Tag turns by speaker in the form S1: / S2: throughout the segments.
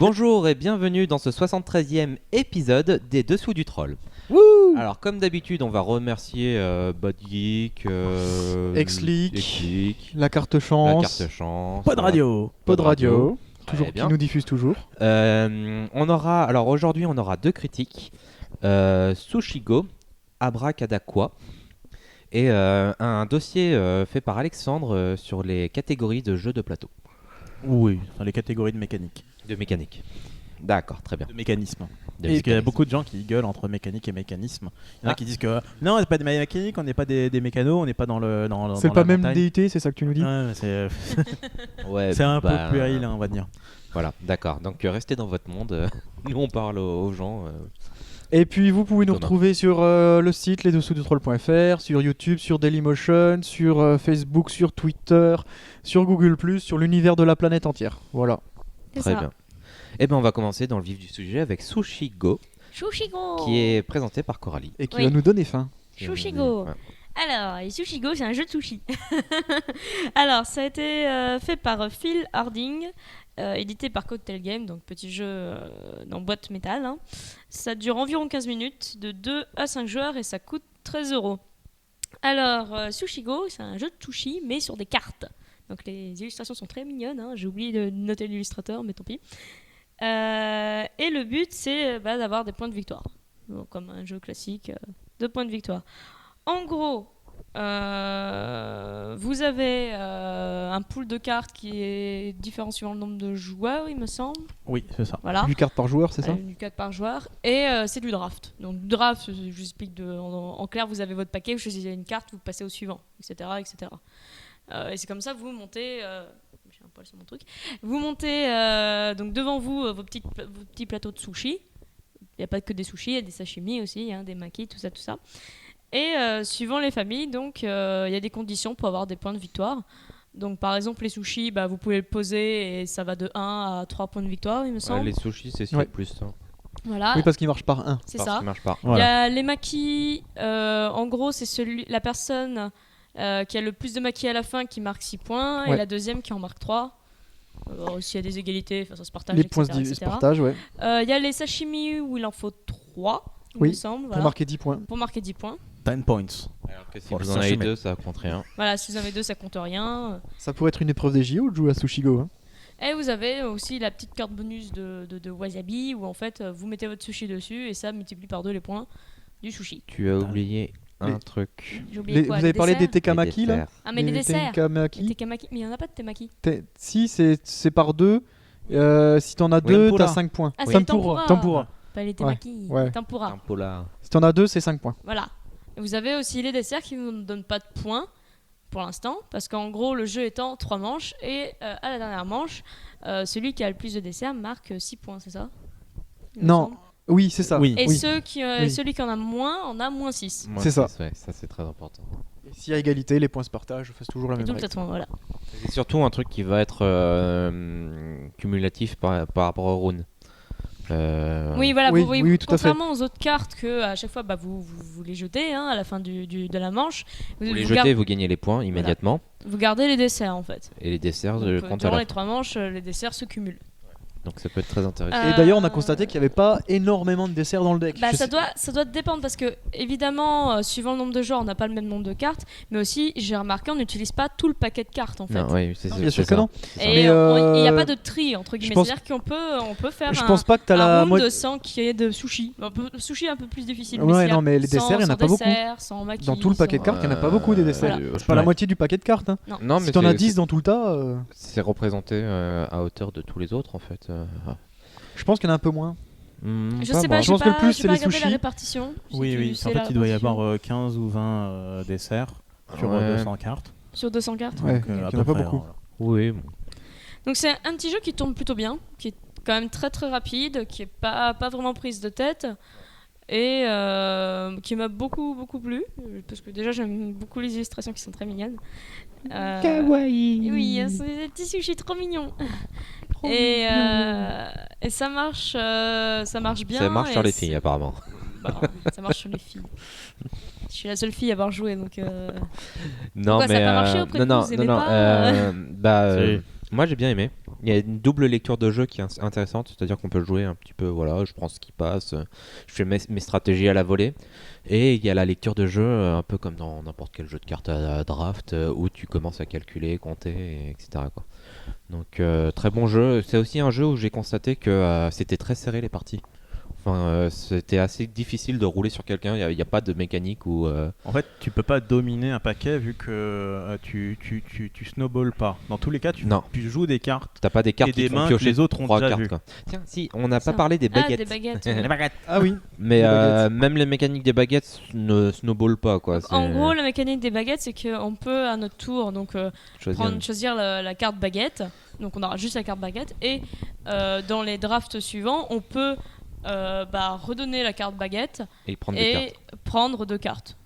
S1: Bonjour et bienvenue dans ce 73e épisode des Dessous du Troll.
S2: Wouh.
S1: Alors comme d'habitude, on va remercier Bodgeek,
S2: X-Leak, la carte chance,
S3: Pod Radio,
S2: toujours
S1: Très
S2: qui
S1: bien.
S2: nous diffuse toujours.
S1: Aujourd'hui, on aura deux critiques, Sushigo, Abracadaqua, et un dossier fait par Alexandre sur les catégories de jeux de plateau.
S3: Oui, dans les catégories de mécanique,
S1: De mécanique. D'accord, très bien.
S3: de mécanisme.
S1: De
S3: Parce qu'il y a
S1: mécanisme.
S3: beaucoup de gens qui gueulent entre mécanique et mécanisme. Il y en a
S1: Ah.
S3: qui disent que non, on n'est pas des mécaniques, on n'est pas des mécanos, on n'est pas dans le.
S2: C'est
S3: dans
S2: pas
S3: la
S2: même
S3: montagne.
S2: DIT, c'est ça que tu nous dis?
S3: Ouais, mais c'est
S1: Ouais,
S3: c'est un peu
S1: bah,
S3: puéril, hein, on va dire.
S1: Voilà, d'accord. Donc restez dans votre monde. Nous, on parle aux gens.
S2: Et puis vous pouvez nous
S1: Thomas.
S2: retrouver sur le site lesdessous-du-troll.fr, sur YouTube, sur Dailymotion, sur Facebook, sur Twitter, sur Google+, sur l'univers de la planète entière. Voilà.
S4: C'est
S1: Très
S4: ça.
S1: bien. Eh bien, on va commencer dans le vif du sujet avec Sushigo,
S4: Sushigo.
S1: qui est présenté par Coralie.
S2: Et qui
S4: Oui.
S2: va nous donner faim.
S4: Sushigo.
S1: Ouais.
S4: Alors, et Sushigo, c'est un jeu de sushi. Alors, ça a été fait par Phil Harding, édité par Cocktail Game, donc petit jeu dans boîte métal. Hein. Ça dure environ 15 minutes, de 2 à 5 joueurs, et ça coûte 13 €. Alors, Sushigo, c'est un jeu de sushi, mais sur des cartes. Donc les illustrations sont très mignonnes, hein. J'ai oublié de noter l'illustrateur, mais tant pis. Et le but, c'est d'avoir des points de victoire. Donc, comme un jeu classique, 2 points de victoire. En gros, vous avez un pool de cartes qui est différent suivant le nombre de joueurs, il me semble.
S3: Oui, c'est ça.
S4: Voilà.
S2: 8 cartes par joueur, c'est ça?
S4: Du 4 par joueur. Et c'est du draft. Donc, draft, je vous explique en clair, vous avez votre paquet, vous choisissez une carte, vous passez au suivant, etc. etc. Et c'est comme ça que vous montez. J'ai un poil sur mon truc. Vous montez donc devant vous vos petits plateaux de sushi. Il n'y a pas que des sushis, il y a des sashimi aussi, hein, des makis, tout ça, tout ça. Et suivant les familles, donc il y a des conditions pour avoir des points de victoire. Donc par exemple les sushis, vous pouvez le poser et ça va de 1 à 3 points de victoire, il me semble.
S1: les sushis, c'est
S2: Ouais.
S1: plus. Hein,
S4: Voilà,
S2: Oui, parce qu'il marche par 1.
S4: c'est
S1: parce
S4: ça.
S1: qu'il marche pas.
S4: Il y
S3: Voilà.
S4: a les maquis, en gros, c'est la personne qui a le plus de maquis à la fin qui marque 6 points, et
S2: Ouais.
S4: la deuxième qui en marque 3. S'il y a des égalités, ça se partage,
S2: Les
S4: etc.
S2: points se
S4: etc.
S2: partagent, ouais.
S4: Il y a les sashimi où il en faut 3, il
S2: Oui,
S4: me semble.
S2: Pour
S4: Voilà.
S2: marquer 10 points.
S4: Pour marquer 10 points.
S3: 10 points.
S1: Alors que si
S3: Pour
S1: vous
S3: le
S1: en avez
S3: sashimi.
S1: deux, ça compte rien.
S4: Voilà, si vous en avez 2, ça compte rien.
S2: Ça pourrait être une épreuve des JO de jouer à Sushigo. Hein.
S4: Et vous avez aussi la petite carte bonus de wasabi où en fait vous mettez votre sushi dessus et ça multiplie par 2 les points du sushi.
S1: Tu as oublié
S2: Les-
S1: un truc.
S4: J'ai oublié quoi,
S2: Vous
S4: les
S2: avez parlé des
S4: desserts
S2: tekamaki là?
S1: desserts.
S4: Ah, mais les desserts.
S2: Tekamaki.
S4: Les tekamaki. Mais il n'y en a pas de temaki.
S2: Si, c'est par 2. Si t'en as
S3: Oui,
S2: 2,
S3: tempura.
S2: t'as 5 points.
S4: Ah, c'est
S2: Oui.
S4: les tempura.
S2: Tempura.
S4: Pas les temaki,
S2: Ouais.
S4: les tempura.
S1: Un polar.
S2: Si t'en as 2, c'est 5 points.
S4: Voilà. Et vous avez aussi les desserts qui ne vous donnent pas de points pour l'instant, parce qu'en gros, le jeu étant 3 manches, et à la dernière manche, celui qui a le plus de desserts marque 6 points, c'est ça? Il me
S2: Non.
S4: semble.
S2: Oui, c'est ça.
S3: Oui.
S4: Et
S2: Oui.
S4: celui qui en a moins en a moins 6.
S1: Moi,
S2: C'est ça.
S1: Ouais, ça, c'est très important.
S2: Et s'il y a égalité, les points se partagent, c'est toujours la
S4: Et
S2: même
S4: tout le
S2: règle.
S4: tatouage, voilà.
S1: C'est surtout un truc qui va être cumulatif par rapport au rune.
S4: Oui, voilà,
S2: Oui,
S4: vous voyez,
S2: oui, tout à fait.
S4: contrairement aux autres cartes que à chaque fois vous les jetez à la fin de la manche,
S1: Vous les
S4: vous
S1: jetez, vous gagnez les points immédiatement.
S4: vous gardez les desserts en fait.
S1: Et les desserts,
S4: Donc,
S1: je compte à
S4: durant
S1: la
S4: les 3 manches, les desserts se cumulent.
S1: Donc ça peut être très intéressant.
S4: Euh,
S2: Et d'ailleurs, on a constaté qu'il n'y avait pas énormément de desserts dans le deck. Je
S4: Ça
S2: sais-
S4: doit dépendre parce que évidemment suivant le nombre de joueurs on n'a pas le même nombre de cartes, mais aussi j'ai remarqué on n'utilise pas tout le paquet de cartes en fait.
S1: Non, oui, c'est
S2: Bien sûr
S1: c'est
S2: que
S1: ça.
S2: non.
S1: C'est ça.
S4: Et
S2: Mais,
S4: il n'y a pas de tri entre guillemets,
S2: pense-
S4: c'est-à-dire qu'on peut faire
S2: Je pense pas que t'as
S4: un
S2: la
S4: round
S2: moitié.
S4: sans qu'il y ait de sushi. Sushi un peu plus difficile.
S2: Ouais,
S4: s'il y a
S2: non, mais les
S4: sans-
S2: desserts, il y en a
S4: sans
S2: pas beaucoup.
S4: dessert, sans maquis,
S2: Dans tout le paquet de
S4: sans-
S2: cartes, il n'y en a pas beaucoup des desserts.
S4: Voilà.
S2: C'est pas la moitié du paquet de cartes. Hein.
S1: Non, mais
S2: Si t'en as
S1: c'est-
S2: 10 dans tout le tas,
S1: c'est représenté à hauteur de tous les autres en fait.
S2: je pense qu'il y en a un peu moins.
S4: Je
S1: Pas
S4: sais
S1: moi.
S4: pas,
S2: Je pense que le plus,
S4: j'ai
S2: c'est
S4: pas
S2: les
S4: regardé la
S2: sushis.
S4: répartition. Si
S3: Oui,
S4: tu
S3: oui.
S4: sais
S3: En
S4: la
S3: fait, il doit y
S4: répartition.
S3: avoir 15 ou 20 desserts sur
S1: Ouais.
S3: 200 cartes.
S4: Sur 200 cartes.
S2: Ouais,
S3: Donc,
S2: il y
S3: à
S2: en
S3: peu
S2: a pas
S3: près,
S2: beaucoup.
S3: voilà.
S1: Oui, bon.
S4: Donc c'est un petit jeu qui tourne plutôt bien, qui est quand même très très rapide, qui est pas vraiment prise de tête et qui m'a beaucoup plu parce que déjà j'aime beaucoup les illustrations qui sont très mignonnes.
S2: Kawaii.
S4: Oui, c'est des petits sushis trop mignons. Et ça marche bien.
S1: Ça marche sur
S4: et
S1: les filles apparemment.
S4: ça marche sur les filles. Je suis la seule fille à avoir joué donc.
S1: Non,
S4: Pourquoi, ça
S1: mais
S4: a pas marché auprès de
S1: non,
S4: vous, vous aimez
S1: non,
S4: pas
S1: bah,
S3: Si.
S1: moi j'ai bien aimé. Il y a une double lecture de jeu qui est intéressante, c'est-à-dire qu'on peut jouer un petit peu, voilà, je prends ce qui passe, je fais mes stratégies à la volée. Et il y a la lecture de jeu, un peu comme dans n'importe quel jeu de cartes à draft, où tu commences à calculer, compter, etc. quoi. Donc très bon jeu. C'est aussi un jeu où j'ai constaté que c'était très serré les parties. Enfin, c'était assez difficile de rouler sur quelqu'un. Il n'y a pas de mécanique où.
S3: En fait, tu peux pas dominer un paquet vu que tu snowballs pas. Dans tous les cas, tu joues des cartes.
S1: T'as pas des cartes
S3: et
S1: qui
S3: des
S1: te
S3: mains
S1: font
S3: que
S1: piocher
S3: les autres ont
S1: 3
S3: déjà
S1: cartes.
S3: vues.
S1: Quoi. Tiens, si, on n'a pas
S4: Ça.
S1: parlé des
S4: Ah,
S1: baguettes.
S4: des baguettes.
S3: Les baguettes.
S2: Ah oui.
S1: Mais
S2: Des baguettes.
S1: même les mécaniques des baguettes ne snowballent pas. Quoi.
S4: En gros, la mécanique des baguettes, c'est qu'on peut à notre tour choisir la carte baguette. Donc on aura juste la carte baguette. Et dans les drafts suivants, on peut redonner la carte baguette
S1: et prendre des cartes.
S4: prendre 2 cartes.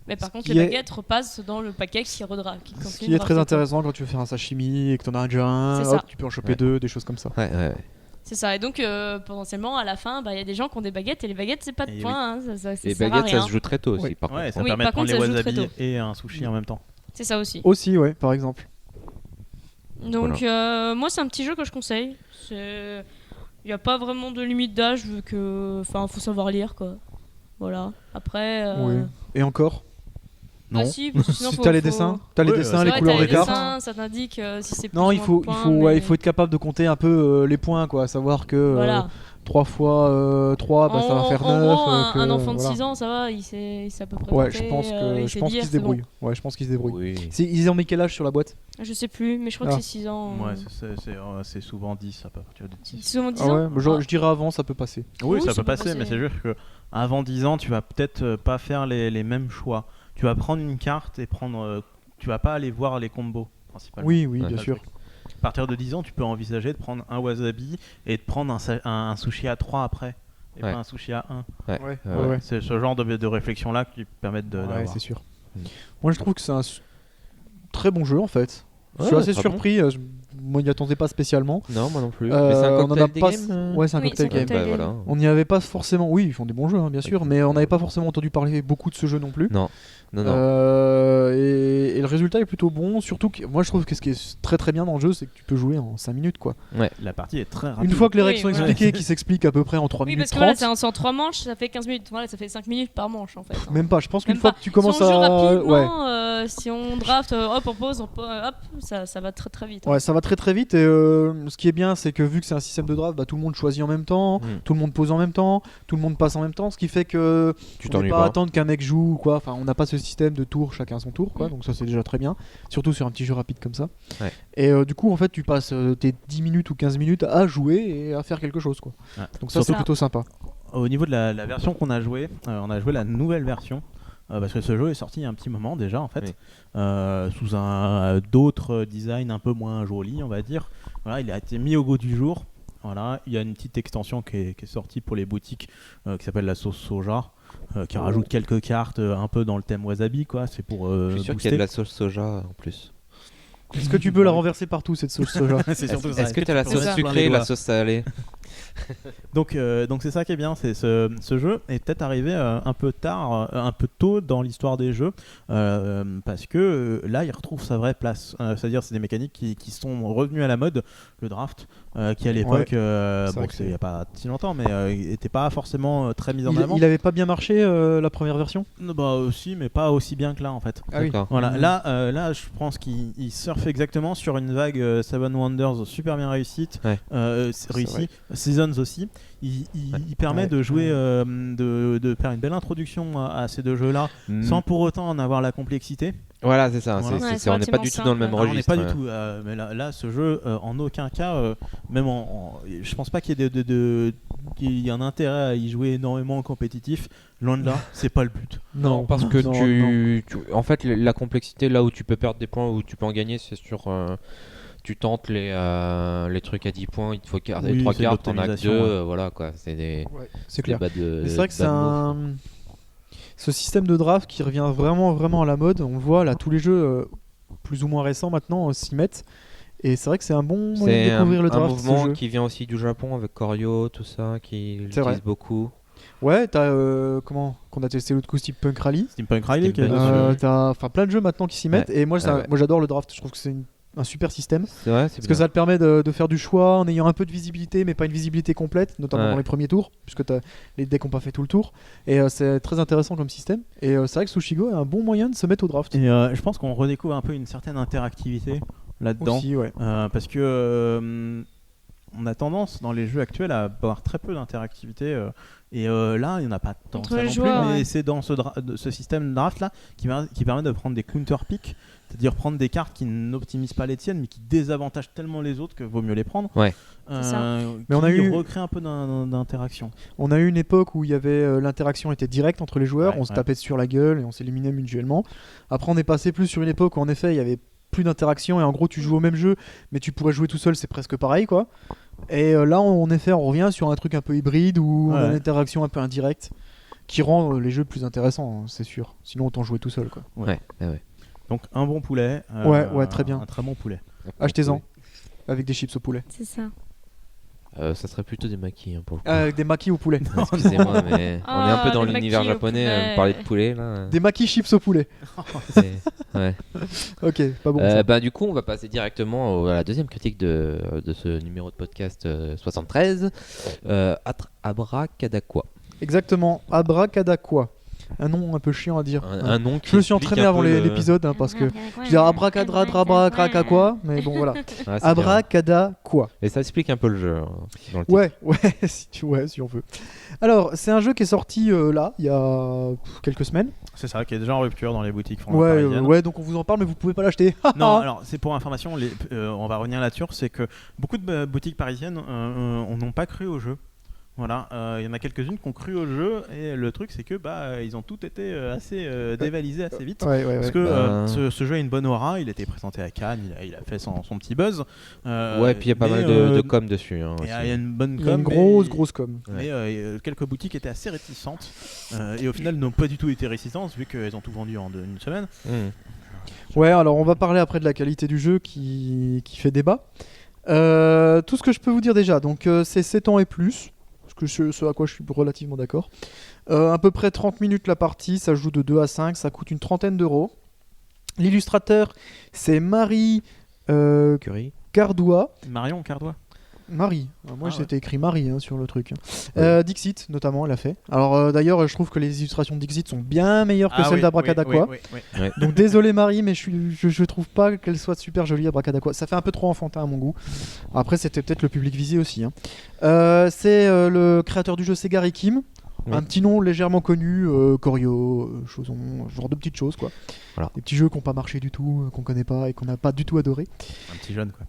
S4: Mais par contre,
S2: qui
S4: les
S2: est-
S4: baguettes repassent dans le paquet qui
S2: Ce
S4: continue
S2: qui est
S4: de
S2: très
S4: drafter.
S2: intéressant quand tu veux faire un sashimi et que t'en as déjà un,
S4: C'est ça.
S2: hop, tu peux en choper
S1: Ouais.
S2: 2, des choses comme ça.
S1: Ouais.
S4: C'est ça. Et donc, potentiellement, à la fin, il y a des gens qui ont des baguettes et les baguettes, c'est pas de
S3: Et
S4: points. Hein, ça
S1: Les
S4: sert à
S1: baguettes,
S4: rien.
S1: ça se joue très tôt aussi.
S2: Oui.
S1: Par
S3: Ouais,
S1: contre.
S3: ça
S4: Oui,
S3: permet
S4: par
S3: de prendre
S4: contre,
S3: les
S4: ça joue très
S3: wasabi
S4: tôt.
S3: et un sushi en même temps.
S4: C'est ça aussi.
S2: Aussi, ouais, par exemple.
S4: Donc, moi, c'est un petit jeu que je conseille. Il n'y a pas vraiment de limite d'âge vu que. Enfin, faut savoir lire, quoi. Voilà. Après.
S2: Oui. Et encore
S4: Ah, si, parce que sinon,
S2: Si
S4: faut-
S2: t'as les
S4: faut-
S2: dessins, t'as les
S3: Ouais,
S2: dessins,
S3: c'est
S2: les
S4: Ouais,
S2: couleurs
S4: t'as
S2: des
S4: les
S2: cartes.
S4: dessins, ça t'indique si c'est plus
S2: Non,
S4: ou
S2: il
S4: moins
S2: faut,
S4: de points,
S2: ouais,
S4: mais-
S2: il faut être capable de compter un peu les points, quoi. Savoir que
S4: Voilà.
S2: 3 fois 3, ça va faire 9.
S4: En gros, un enfant de 6 ans, ça va, il sait à peu près.
S2: Ouais,
S4: compter,
S2: je pense
S4: il sait lire,
S2: qu'il se
S4: c'est bon.
S2: débrouille. Ouais, je pense qu'il se débrouille.
S1: Oui.
S2: Ils ont mis quel âge sur la boîte?
S4: Je sais plus, mais je crois
S2: Ah.
S4: que c'est 6 ans.
S3: Ouais, c'est souvent 10 à partir de 10.
S4: C'est souvent 10
S2: Ah
S4: ans.
S2: ouais, je dirais avant, ça peut passer.
S3: Oui,
S4: Oui,
S3: ça
S4: ça
S3: peut
S4: peut
S3: passer,
S4: passer.
S3: mais c'est juste que avant 10 ans, tu vas peut-être pas faire les mêmes choix. Tu vas prendre une carte et prendre. Tu vas pas aller voir les combos principalement.
S2: Oui,
S1: Ouais.
S2: bien sûr.
S3: À partir de 10 ans, tu peux envisager de prendre un wasabi et de prendre un sushi à 3 après. Et
S1: Ouais.
S3: pas un sushi à 1.
S1: Ouais.
S2: Ouais,
S1: Ouais.
S2: ouais.
S3: C'est ce genre de réflexion-là qui permettent
S2: Ouais,
S3: d'avoir.
S2: c'est sûr.
S1: Mm.
S2: Moi, je trouve que c'est un très bon jeu en fait. Je suis
S1: Ouais,
S2: assez
S1: très
S2: surpris. Moi, n'y attendais pas spécialement.
S1: Non, moi non plus. Mais c'est un
S2: On en a
S1: cocktail
S2: pas.
S1: des games.
S2: Ouais, c'est un
S4: Oui,
S2: cocktail
S4: c'est un
S2: game.
S4: cocktail game.
S1: Voilà.
S2: On n'y avait pas forcément. Oui, ils font des bons jeux, hein, bien sûr, mais on n'avait pas forcément entendu parler beaucoup de ce jeu non plus.
S1: Non.
S2: Et le résultat est plutôt bon. Surtout que moi, je trouve que ce qui est très très bien dans le jeu, c'est que tu peux jouer en 5 minutes, quoi.
S3: La partie est très rapide.
S2: Une fois que les
S4: Oui,
S2: règles sont
S4: voilà.
S2: expliquées, qui s'expliquent à peu près en 3
S4: Oui,
S2: minutes
S4: parce que voilà,
S2: 30.
S4: c'est en 3 manches, ça fait 15 minutes. Voilà, ça fait 5 minutes par manche en fait. hein.
S2: Même pas. Je pense qu'une
S4: Même
S2: fois
S4: pas.
S2: que tu commences
S4: si on joue
S2: à.
S4: rapidement,
S2: Ouais.
S4: si on draft, hop, on pose, hop, ça va très très vite. hein.
S2: Ouais, ça va très très vite et ce qui est bien c'est que vu que c'est un système de draft, tout le monde choisit en même temps, tout le monde pose en même temps, tout le monde passe en même temps, ce qui fait que
S1: Tu
S2: on
S1: t'ennuies
S2: n'est pas à
S1: pas.
S2: attendre qu'un mec joue ou quoi, enfin on n'a pas ce système de tour chacun son tour quoi, donc ça c'est déjà très bien, surtout sur un petit jeu rapide comme ça.
S1: Ouais.
S2: Et du coup en fait tu passes tes 10 minutes ou 15 minutes à jouer et à faire quelque chose quoi.
S3: Ouais.
S2: Donc ça c'est
S4: Ça.
S2: plutôt sympa.
S3: Au niveau de la version qu'on a jouée, on a joué la nouvelle version. Parce que ce jeu est sorti il y a un petit moment déjà en fait,
S1: Oui.
S3: sous un d'autres designs un peu moins jolis on va dire. Voilà, il a été mis au goût du jour. Voilà, il y a une petite extension qui est sortie pour les boutiques qui s'appelle la sauce soja, qui rajoute quelques cartes un peu dans le thème wasabi quoi. C'est pour
S1: Je suis sûr qu'il y a de
S3: booster.
S1: la sauce soja en plus.
S2: Est-ce que tu peux la renverser partout cette sauce soja?
S3: C'est surtout ça.
S1: Est-ce que tu as la
S3: tu
S1: sauce
S3: peux mettre plein
S1: sucrée
S3: les
S1: et la
S3: doigts.
S1: sauce salée?
S3: Donc c'est ça qui est bien, c'est ce jeu est peut-être arrivé un peu tard, un peu tôt dans l'histoire des jeux, parce que là il retrouve sa vraie place. C'est-à-dire c'est des mécaniques qui sont revenues à la mode, le draft, qui à l'époque,
S2: vrai
S3: bon
S2: que
S3: c'est il n'y a pas si longtemps, mais n'était pas forcément très mis en avant.
S2: Il avait pas bien marché la première version?
S3: Bah aussi, mais pas aussi bien que là en fait.
S2: Ah oui.
S1: D'accord.
S3: Voilà,
S2: Mhm.
S3: là je pense qu'il surfe exactement sur une vague Seven Wonders super bien réussite,
S1: Ouais.
S3: réussie, Seasons aussi. Il permet
S2: Ouais.
S3: de jouer, de faire une belle introduction à ces deux jeux-là, sans pour autant en avoir la complexité.
S1: Voilà, c'est ça.
S3: Voilà.
S1: On n'est pas du tout dans le même
S3: Ah, on n'est
S1: registre.
S3: pas du tout. Mais là, ce jeu, en aucun cas, même je pense pas qu'il y ait qu'il y ait un intérêt à y jouer énormément en compétitif. Loin de là, c'est pas le but.
S2: Non,
S1: parce que
S2: non.
S1: en fait, la complexité, là où tu peux perdre des points, où tu peux en gagner, c'est sur. Tu tentes les trucs à 10 points, il te faut
S3: Oui,
S1: 3
S3: c'est de
S1: cartes, t'en as que
S3: l'optimisation,
S1: 2, voilà quoi. C'est des.
S2: Ouais, c'est
S1: des
S2: clair.
S1: bas de-
S2: Mais c'est vrai que c'est
S1: bas de mots.
S2: un. Ce système de draft qui revient vraiment à la mode. On le voit là, tous les jeux plus ou moins récents maintenant s'y mettent. Et c'est vrai que c'est un bon moyen
S1: C'est
S2: de découvrir le
S1: un
S2: draft. ce
S1: mouvement
S2: jeu.
S1: qui vient aussi du Japon avec Koryo, tout ça, qui
S2: C'est vrai.
S1: l'utilise beaucoup.
S2: Ouais, t'as qu'on a testé l'autre coup, Steampunk Rally.
S3: Steampunk Rally qui est
S1: Steampunk
S3: dessus.
S1: Rally.
S2: T'as plein de jeux maintenant qui s'y mettent. Et moi,
S1: Ouais.
S2: moi j'adore le draft. Je trouve que c'est un super système.
S1: C'est vrai, c'est
S2: Parce que ça te permet de faire du choix en ayant un peu de visibilité, mais pas une visibilité complète, notamment
S1: Ouais.
S2: dans les premiers tours, puisque les decks n'ont pas fait tout le tour. Et c'est très intéressant comme système. Et c'est vrai que Sushigo est un bon moyen de se mettre au draft.
S3: Et je pense qu'on redécouvre un peu une certaine interactivité là-dedans.
S2: Aussi, ouais.
S3: Parce que on a tendance dans les jeux actuels à avoir très peu d'interactivité. Là, il n'y en a pas tant que
S4: Entre
S3: ça
S4: les
S3: non
S4: joueurs,
S3: plus. Mais
S4: ouais.
S3: c'est dans ce système de draft là qui permet de prendre des counter picks, c'est-à-dire prendre des cartes qui n'optimisent pas les tiennes, mais qui désavantagent tellement les autres que vaut mieux les prendre.
S1: Ouais.
S4: C'est ça.
S2: Mais on a eu-
S3: recrée un peu d'interaction.
S2: On a eu une époque où il y avait l'interaction était directe entre les joueurs,
S3: Ouais,
S2: on se
S3: ouais.
S2: tapait sur la gueule et on s'éliminait mutuellement. Après, on est passé plus sur une époque où en effet il y avait plus d'interaction et en gros tu joues au même jeu, mais tu pourrais jouer tout seul, c'est presque pareil quoi. Et là, en effet, on revient sur un truc un peu hybride où on a
S3: Ouais.
S2: une interaction un peu indirecte qui rend les jeux plus intéressants, hein, c'est sûr. Sinon, autant jouer tout seul quoi.
S1: Ouais, ouais.
S3: Donc un bon poulet.
S2: Ouais, très bien.
S3: Un très bon poulet.
S2: Achetez-en avec des chips au poulet.
S4: C'est ça.
S1: Ça serait plutôt des maquis hein, pour le coup.
S2: Avec des maquis au poulet.
S1: Excusez-moi, mais on est un peu dans
S4: les
S1: l'univers
S4: maquis au
S1: japonais.
S4: poulet.
S1: Parler de poulet là.
S2: Des maquis chips au poulet.
S1: c'est- ouais.
S2: Ok, pas bon. ça.
S1: Bah, du coup, on va passer directement à la deuxième critique de ce numéro de podcast 73. Abracadaqua.
S2: Exactement. Abracadaqua. Un nom un peu chiant à dire.
S1: Un nom qui
S2: Je me suis
S1: explique
S2: entraîné
S1: un
S2: avant
S1: peu le-
S2: l'épisode hein, parce que je dis abracadabra, mais bon voilà.
S1: Ah, c'est bien.
S2: Abracadaqua.
S1: Et ça explique un peu le jeu dans le titre.
S2: Ouais, si on veut. Alors, c'est un jeu qui est sorti là, il y a quelques semaines.
S3: C'est ça, qui est déjà en rupture dans les boutiques
S2: Ouais,
S3: parisiennes.
S2: ouais, donc on vous en parle, mais vous pouvez pas l'acheter.
S3: Non, alors c'est pour information, on va revenir là-dessus, c'est que beaucoup de boutiques parisiennes n'ont pas cru au jeu. Voilà, il y en a quelques-unes qui ont cru au jeu et le truc c'est que ils ont tout été assez dévalisés assez vite.
S2: Ouais.
S3: Parce que ce jeu a une bonne aura, il a été présenté à Cannes, il a fait son petit buzz.
S1: Ouais, puis il y a pas
S3: mais,
S1: mal de com dessus. Hein,
S3: Il
S1: aussi.
S3: y a une bonne
S2: Il y a
S3: com.
S2: une grosse com.
S3: Mais quelques boutiques étaient assez réticentes et au final n'ont pas du tout été réticentes vu qu'elles ont tout vendu en une semaine.
S1: Mmh.
S2: Ouais, alors on va parler après de la qualité du jeu qui fait débat. Tout ce que je peux vous dire déjà, donc c'est 7 ans et plus, ce à quoi je suis relativement d'accord. À peu près 30 minutes la partie, ça joue de 2 à 5, ça coûte une trentaine d'euros. L'illustrateur, c'est Marie
S1: Curie.
S2: Cardois.
S3: Marion Cardois.
S2: Marie, moi
S3: Ah
S2: c'était écrit Marie sur le truc. Dixit notamment, elle a fait. Alors d'ailleurs, je trouve que les illustrations de Dixit sont bien meilleures que celles d'Abracadaqua.
S3: Oui.
S2: Donc désolé Marie, mais je trouve pas qu'elle soit super jolie Abracadaqua. Ça fait un peu trop enfantin à mon goût. Après, c'était peut-être le public visé aussi. Hein. C'est le créateur du jeu, c'est Gary Kim.
S1: Oui.
S2: Un petit nom légèrement connu, Corio, Choson, genre de petites choses quoi.
S1: Voilà.
S2: Des petits jeux qui n'ont pas marché du tout, qu'on connaît pas et qu'on n'a pas du tout adoré.
S3: Un petit jeune quoi.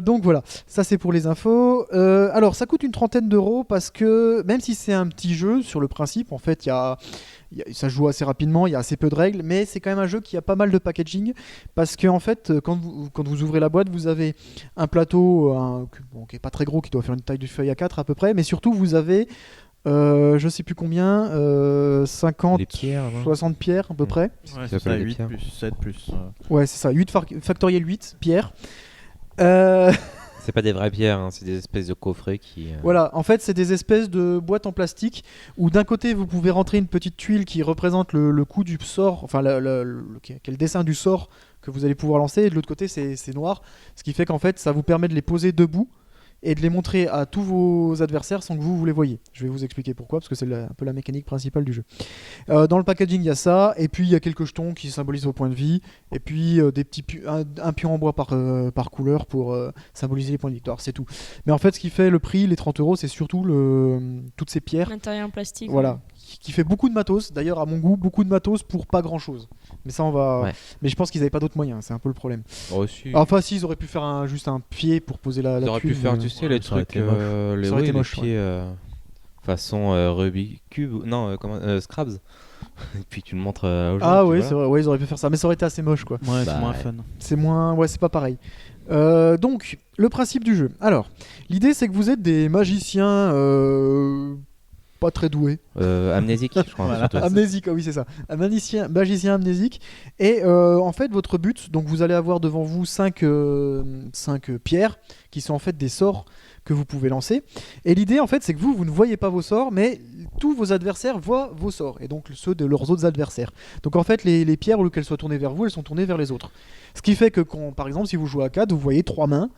S2: Donc voilà, ça c'est pour les infos. Alors ça coûte une trentaine d'euros parce que même si c'est un petit jeu sur le principe, en fait ça joue assez rapidement, il y a assez peu de règles, mais c'est quand même un jeu qui a pas mal de packaging parce que en fait quand vous ouvrez la boîte, vous avez un plateau qui est pas très gros, qui doit faire une taille de feuille A4 à peu près, mais surtout vous avez je sais plus combien, 50,
S1: Les pierres, non
S2: 60 pierres à peu près.
S3: Ouais,
S1: Ça
S3: c'est ça,
S1: s'appelle des
S3: 8
S1: pierres.
S3: plus 7 plus.
S2: Ouais, c'est ça, 8 factoriel 8 pierres.
S1: C'est pas des vraies pierres, hein, c'est des espèces de coffrets qui.
S2: Voilà, en fait, c'est des espèces de boîtes en plastique où d'un côté vous pouvez rentrer une petite tuile qui représente le coup du sort, enfin qui est le dessin du sort que vous allez pouvoir lancer, et de l'autre côté c'est noir, ce qui fait qu'en fait ça vous permet de les poser debout et de les montrer à tous vos adversaires sans que vous les voyez. Je vais vous expliquer pourquoi, parce que c'est un peu la mécanique principale du jeu. Dans le packaging, il y a ça, et puis il y a quelques jetons qui symbolisent vos points de vie, et puis des petits un pion en bois par couleur pour symboliser les points de victoire, c'est tout. Mais en fait, ce qui fait le prix, les 30 euros, c'est surtout toutes ces pierres.
S4: Matériel en plastique.
S2: Voilà, qui fait beaucoup de matos. D'ailleurs, à mon goût, beaucoup de matos pour pas grand chose. Mais ça, on va.
S1: Ouais.
S2: Mais je pense qu'ils avaient pas d'autres moyens. C'est un peu le problème.
S1: Reçu.
S2: Enfin, si, ils auraient pu faire juste un pied pour poser la.
S1: Ils
S2: la
S1: auraient pu
S2: tuile,
S1: faire,
S2: mais-
S1: tu sais,
S3: ouais,
S1: les
S3: ça aurait
S1: trucs,
S3: été moche.
S1: les,
S2: Ça aurait été
S1: les
S2: moche,
S1: pieds façon Rubik's Cube, non, Scrabs. Et puis tu le montres aux gens.
S2: Ah
S1: puis
S2: ouais,
S1: voilà.
S2: c'est vrai. Ouais, ils auraient pu faire ça, mais ça aurait été assez moche, quoi.
S3: Ouais,
S1: Bah,
S3: c'est moins
S1: ouais.
S3: fun.
S2: C'est moins. Ouais, c'est pas pareil. Donc, le principe du jeu. Alors, l'idée, c'est que vous êtes des magiciens pas très doué.
S1: Amnésique, je crois.
S3: Voilà.
S1: surtout.
S2: Amnésique, ah oui c'est ça. Un magicien amnésique. Et en fait votre but, donc vous allez avoir devant vous 5 pierres qui sont en fait des sorts que vous pouvez lancer. Et l'idée en fait c'est que vous ne voyez pas vos sorts, mais tous vos adversaires voient vos sorts, et donc ceux de leurs autres adversaires. Donc en fait les pierres, au lieu qu'elles soient tournées vers vous, elles sont tournées vers les autres. Ce qui fait que par exemple si vous jouez à 4, vous voyez 3 mains,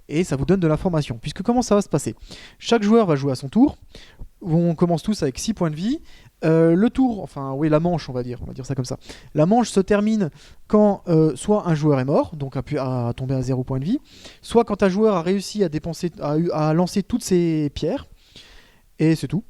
S2: et ça vous donne de l'information. Puisque comment ça va se passer ? Chaque joueur va jouer à son tour. On commence tous avec 6 points de vie. Le tour, la manche, on va dire ça comme ça. La manche se termine quand soit un joueur est mort, donc a tombé à 0 point de vie, soit quand un joueur a réussi à lancer toutes ses pierres. Et c'est tout.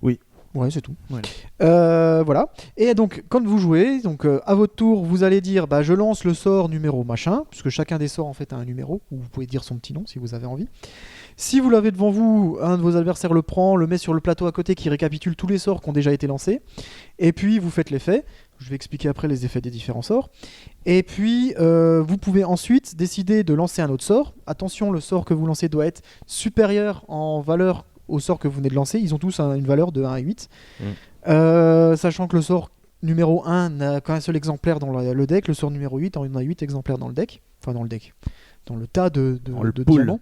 S3: Oui.
S2: Ouais, c'est tout.
S3: Voilà.
S2: Voilà. Et donc, quand vous jouez, à votre tour, vous allez dire je lance le sort numéro machin, puisque chacun des sorts en fait a un numéro, ou vous pouvez dire son petit nom si vous avez envie. Si vous l'avez devant vous, un de vos adversaires le prend, le met sur le plateau à côté qui récapitule tous les sorts qui ont déjà été lancés. Et puis vous faites l'effet. Je vais expliquer après les effets des différents sorts. Et puis vous pouvez ensuite décider de lancer un autre sort. Attention, le sort que vous lancez doit être supérieur en valeur au sort que vous venez de lancer. Ils ont tous une valeur de 1 à 8. Sachant que le sort numéro 1 n'a qu'un seul exemplaire dans le deck. Le sort numéro 8 en a 8 exemplaires dans le deck. Enfin dans le deck. Dans le tas de diamants.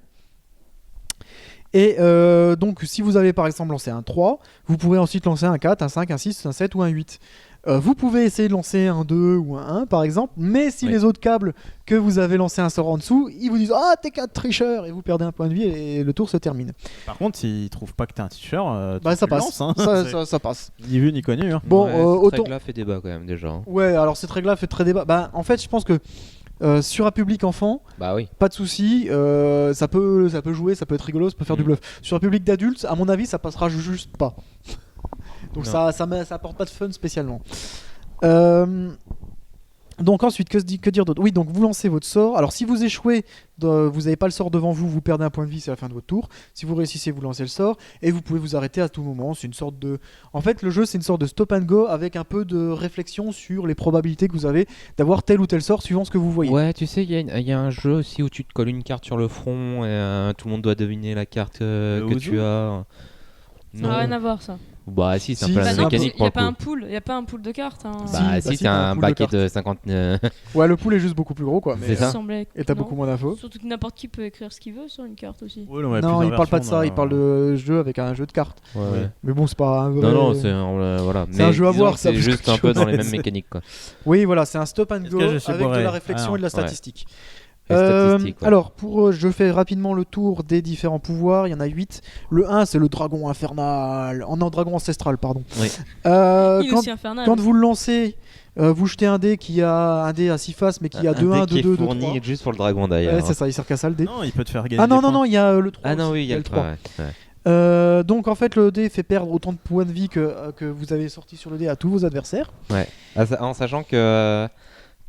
S2: Et donc si vous avez par exemple lancé un 3, vous pourrez ensuite lancer un 4, un 5, un 6, un 7 ou un 8. Vous pouvez essayer de lancer un 2 ou un 1 par exemple, mais si les autres câbles que vous avez lancé un sort en dessous, ils vous disent t'es qu'un tricheur, et vous perdez un point de vie et le tour se termine.
S3: Par contre, s'ils trouvent pas que t'es un tricheur,
S2: ça passe.
S3: Lances, hein.
S2: ça passe.
S3: Ni vu ni connu. Hein.
S2: Bon,
S1: cette règle-là fait débat quand même déjà. Hein.
S2: Ouais, alors cette règle-là fait très débat. En fait, je pense que sur un public enfant,
S1: Bah oui.
S2: pas de souci, ça peut jouer, ça peut être rigolo, ça peut faire du bluff. Sur un public d'adultes, à mon avis, ça passera juste pas. Donc ça apporte pas de fun spécialement. Donc ensuite, que dire d'autre ? Oui, donc vous lancez votre sort. Alors si vous échouez, vous n'avez pas le sort devant vous, vous perdez un point de vie, c'est la fin de votre tour. Si vous réussissez, vous lancez le sort et vous pouvez vous arrêter à tout moment. C'est une sorte de... En fait, le jeu, c'est une sorte de stop and go avec un peu de réflexion sur les probabilités que vous avez d'avoir tel ou tel sort suivant ce que vous voyez.
S1: Ouais, tu sais, il y a un jeu aussi où tu te colles une carte sur le front et tout le monde doit deviner la carte que tu as.
S4: Ça n'a rien à voir ça.
S1: Bah si, c'est
S2: Si,
S1: un peu la
S2: bah
S1: même
S2: non,
S1: mécanique
S4: Il
S1: pour
S4: n'y
S1: le
S4: a pas un
S1: coup.
S4: pool, il y a pas un pool de cartes. Hein.
S1: Bah si, t'as un
S2: pool de
S1: paquet
S2: cartes.
S1: de 50...
S2: Ouais, le pool est juste beaucoup plus gros, quoi.
S1: C'est
S2: Mais,
S1: ça.
S4: Il semblait que
S2: et t'as
S4: non.
S2: beaucoup moins d'infos.
S4: Surtout que n'importe qui peut écrire ce qu'il veut sur une carte aussi.
S3: Ouais, non,
S2: Non, il parle pas de ça, il parle de jeu avec un jeu de cartes.
S1: Ouais.
S2: Mais bon, c'est pas un vrai...
S1: Non, c'est voilà.
S2: C'est un jeu à
S1: disons
S2: voir,
S1: que
S2: ça,
S1: c'est
S2: parce
S1: juste
S2: que
S1: un peu dans les
S2: c'est-
S1: mêmes mécaniques, quoi.
S2: Oui, voilà, c'est un stop and
S3: Est-ce
S2: go
S3: que je suis
S2: avec de
S3: bourré
S2: la réflexion
S3: Ah,
S2: et de la
S1: ouais.
S2: statistique.
S1: Les statistiques, ouais.
S2: Alors, je fais rapidement le tour des différents pouvoirs. Il y en a 8. Le 1, c'est le dragon infernal. Oh non, dragon ancestral, pardon.
S1: Oui.
S4: Il est
S2: Quand,
S4: aussi infernal.
S2: quand vous le lancez, vous jetez un dé qui a un dé à 6 faces, mais qui a 2, 1, 2, 2, 2, 3.
S1: fourni juste pour le dragon d'ailleurs.
S2: Ouais, c'est ça, il sert qu'à ça le dé.
S3: Non, il peut te faire gagner.
S2: Ah non,
S3: des
S2: non,
S3: points.
S2: non, il y a le 3.
S1: Ah non,
S2: aussi.
S1: oui, il y a le 3.
S2: Donc en fait, le dé fait perdre autant de points de vie que vous avez sorti sur le dé à tous vos adversaires.
S1: En sachant que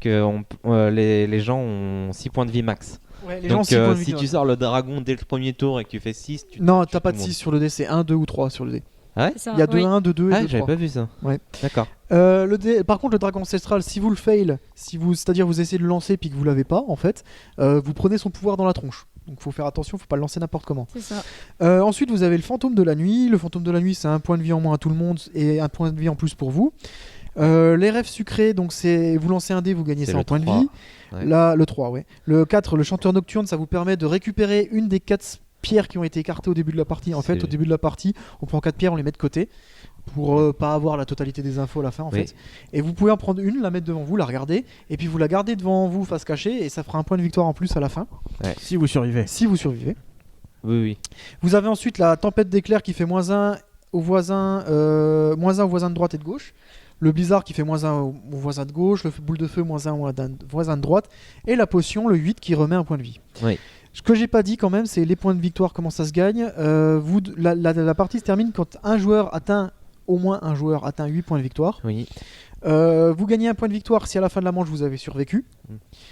S1: les gens ont 6 points de vie max.
S2: Ouais, les
S1: Donc
S2: gens 6 points de vie.
S1: si tu sors le dragon dès le premier tour et que tu fais 6,
S2: Non, t'as pas de 6 sur le dé, c'est 1, 2 ou 3 sur le dé.
S4: C'est ça,
S2: Il y a 2,
S4: oui.
S2: 1, 2, 2 et
S1: Ah,
S2: 2,
S1: j'avais
S2: 3.
S1: pas vu ça.
S2: Ouais.
S1: D'accord.
S2: Le dé, par contre, le dragon ancestral, si vous le fail, c'est-à-dire vous essayez de le lancer puis que vous l'avez pas, en fait, vous prenez son pouvoir dans la tronche. Donc faut faire attention, faut pas le lancer n'importe comment.
S4: C'est ça.
S2: Ensuite, vous avez le fantôme de la nuit. Le fantôme de la nuit, c'est un point de vie en moins à tout le monde et un point de vie en plus pour vous. Les rêves sucrés, donc c'est vous lancez un dé, vous gagnez
S1: C'est
S2: 100
S1: le
S2: points de
S1: 3.
S2: vie.
S1: Ouais.
S2: Là, le 3, ouais. Le 4, le chanteur nocturne, ça vous permet de récupérer une des 4 pierres qui ont été écartées au début de la partie. En fait,
S1: C'est-
S2: au début de la partie, on prend 4 pierres, on les met de côté pour pas avoir la totalité des infos à la fin, en
S1: Oui.
S2: fait. Et vous pouvez en prendre une, la mettre devant vous, la regarder, et puis vous la gardez devant vous face cachée, et ça fera un point de victoire en plus à la fin,
S3: Si vous survivez.
S2: si vous survivez.
S1: Oui.
S2: Vous avez ensuite la tempête d'éclairs qui fait -1 aux voisins, -1 aux voisins de droite et de gauche. Le blizzard qui fait -1 aux voisins de gauche. Le boule de feu -1 aux voisins de droite. Et la potion, le 8 qui remet un point de vie.
S1: Oui.
S2: Ce que j'ai pas dit quand même, c'est les points de victoire, comment ça se gagne. La partie se termine quand au moins un joueur atteint 8 points de victoire.
S1: Oui.
S2: Vous gagnez un point de victoire si à la fin de la manche vous avez survécu.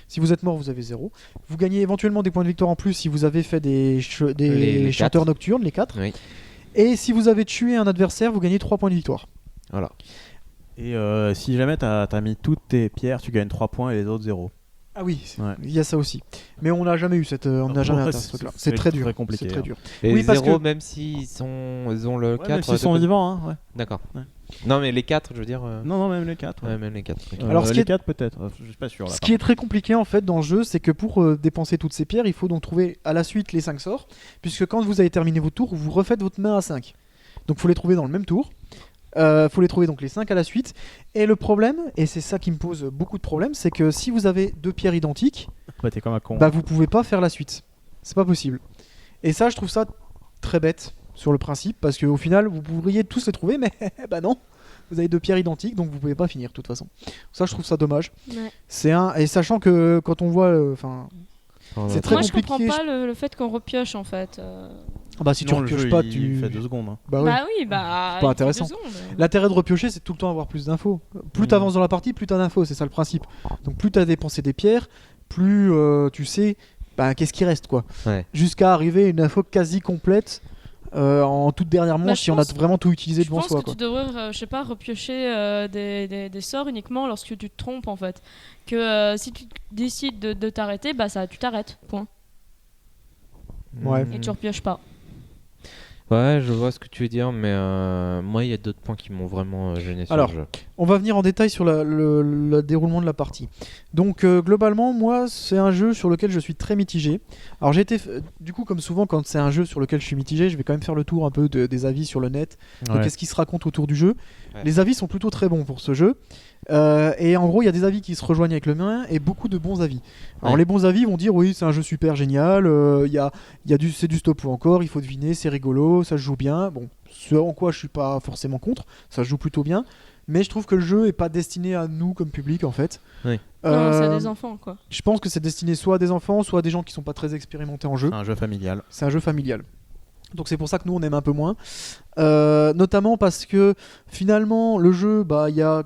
S2: Si vous êtes mort, vous avez 0. Vous gagnez éventuellement des points de victoire en plus si vous avez fait des
S1: Les
S2: chanteurs
S1: 4.
S2: nocturnes, les 4.
S1: Oui.
S2: Et si vous avez tué un adversaire, vous gagnez 3 points de victoire.
S1: Voilà.
S3: Et si jamais t'as mis toutes tes pierres, tu gagnes 3 points et les autres 0.
S2: Ah oui,
S3: Ouais.
S2: il y a ça aussi. Mais on n'a jamais eu on n'a jamais atteint ce truc-là. C'est très dur.
S3: très compliqué.
S2: C'est très dur.
S1: Et
S2: Oui, parce
S1: zéro,
S2: que-
S1: même s'ils ont le
S3: Ouais,
S1: 4.
S3: même s'ils sont vivants, hein. Ouais.
S1: D'accord.
S3: Ouais.
S1: Non, mais les 4, je veux dire.
S3: Non, même les 4.
S1: Ouais, même les 4.
S2: Alors, ce qui
S3: les
S2: est-
S3: 4 peut-être. Je suis pas sûr. Là,
S2: Ce qui est très compliqué en fait dans le jeu, c'est que pour dépenser toutes ces pierres, il faut donc trouver à la suite les 5 sorts, puisque quand vous avez terminé votre tour, vous refaites votre main à 5. Donc il faut les trouver dans le même tour. Faut les trouver donc les 5 à la suite. Et le problème, et c'est ça qui me pose beaucoup de problèmes, c'est que si vous avez 2 pierres identiques,
S3: Bah, t'es comme un con.
S2: bah vous pouvez pas faire la suite. C'est pas possible. Et ça, je trouve ça très bête sur le principe, parce qu'au final, vous pourriez tous les trouver, mais bah non. Vous avez 2 pierres identiques, donc vous pouvez pas finir de toute façon. Ça, je trouve ça dommage.
S4: Ouais.
S2: Et sachant que quand on voit, c'est très
S4: Moi, je
S2: compliqué.
S4: comprends pas le fait qu'on repioche en fait.
S2: Bah si tu
S3: Non, le
S2: repioches
S3: jeu,
S2: pas,
S3: il
S2: tu
S3: fait 2 secondes. Hein.
S2: Bah ouais.
S4: Bah oui, bah.
S2: pas
S4: il fait
S2: intéressant.
S4: 2 secondes.
S2: L'intérêt de repiocher, c'est tout le temps avoir plus d'infos. Plus t'avances dans la partie, plus t'as d'infos, c'est ça le principe. Donc plus t'as dépensé des pierres, plus tu sais qu'est-ce qui reste quoi.
S1: Ouais.
S2: Jusqu'à arriver à une info quasi complète en toute dernière
S4: Bah,
S2: manche
S4: je
S2: si on a
S4: pense-
S2: vraiment tout utilisé
S4: Je
S2: devant
S4: pense
S2: soi
S4: que
S2: quoi.
S4: tu devrais, je sais pas, repiocher des sorts uniquement lorsque tu te trompes en fait. Que si tu décides de t'arrêter, bah ça, tu t'arrêtes, point.
S2: Ouais.
S4: Et tu repioches pas.
S1: Ouais, je vois ce que tu veux dire, mais moi, il y a d'autres points qui m'ont vraiment gêné sur
S2: Alors,
S1: le jeu.
S2: On va venir en détail sur le déroulement de la partie. Donc globalement, moi, c'est un jeu sur lequel je suis très mitigé. Alors j'ai été, du coup, comme souvent, quand c'est un jeu sur lequel je suis mitigé, je vais quand même faire le tour un peu des avis sur le net, de
S3: Ouais.
S2: qu'est-ce qui se raconte autour du jeu.
S1: Ouais.
S2: Les avis sont plutôt très bons pour ce jeu. Et en gros, il y a des avis qui se rejoignent avec le mien et beaucoup de bons avis. Alors
S1: Ouais.
S2: les bons avis vont dire oui, c'est un jeu super génial, c'est du stop ou encore, il faut deviner, c'est rigolo, ça se joue bien. Bon, ce en quoi je suis pas forcément contre, ça se joue plutôt bien. Mais je trouve que le jeu est pas destiné à nous comme public en fait.
S1: Oui.
S4: Non, c'est
S2: Euh,
S4: des enfants quoi.
S2: je pense que c'est destiné soit à des enfants, soit à des gens qui sont pas très expérimentés en jeu.
S3: C'est un jeu familial.
S2: C'est un jeu familial. Donc c'est pour ça que nous on aime un peu moins. Notamment parce que finalement le jeu, il y a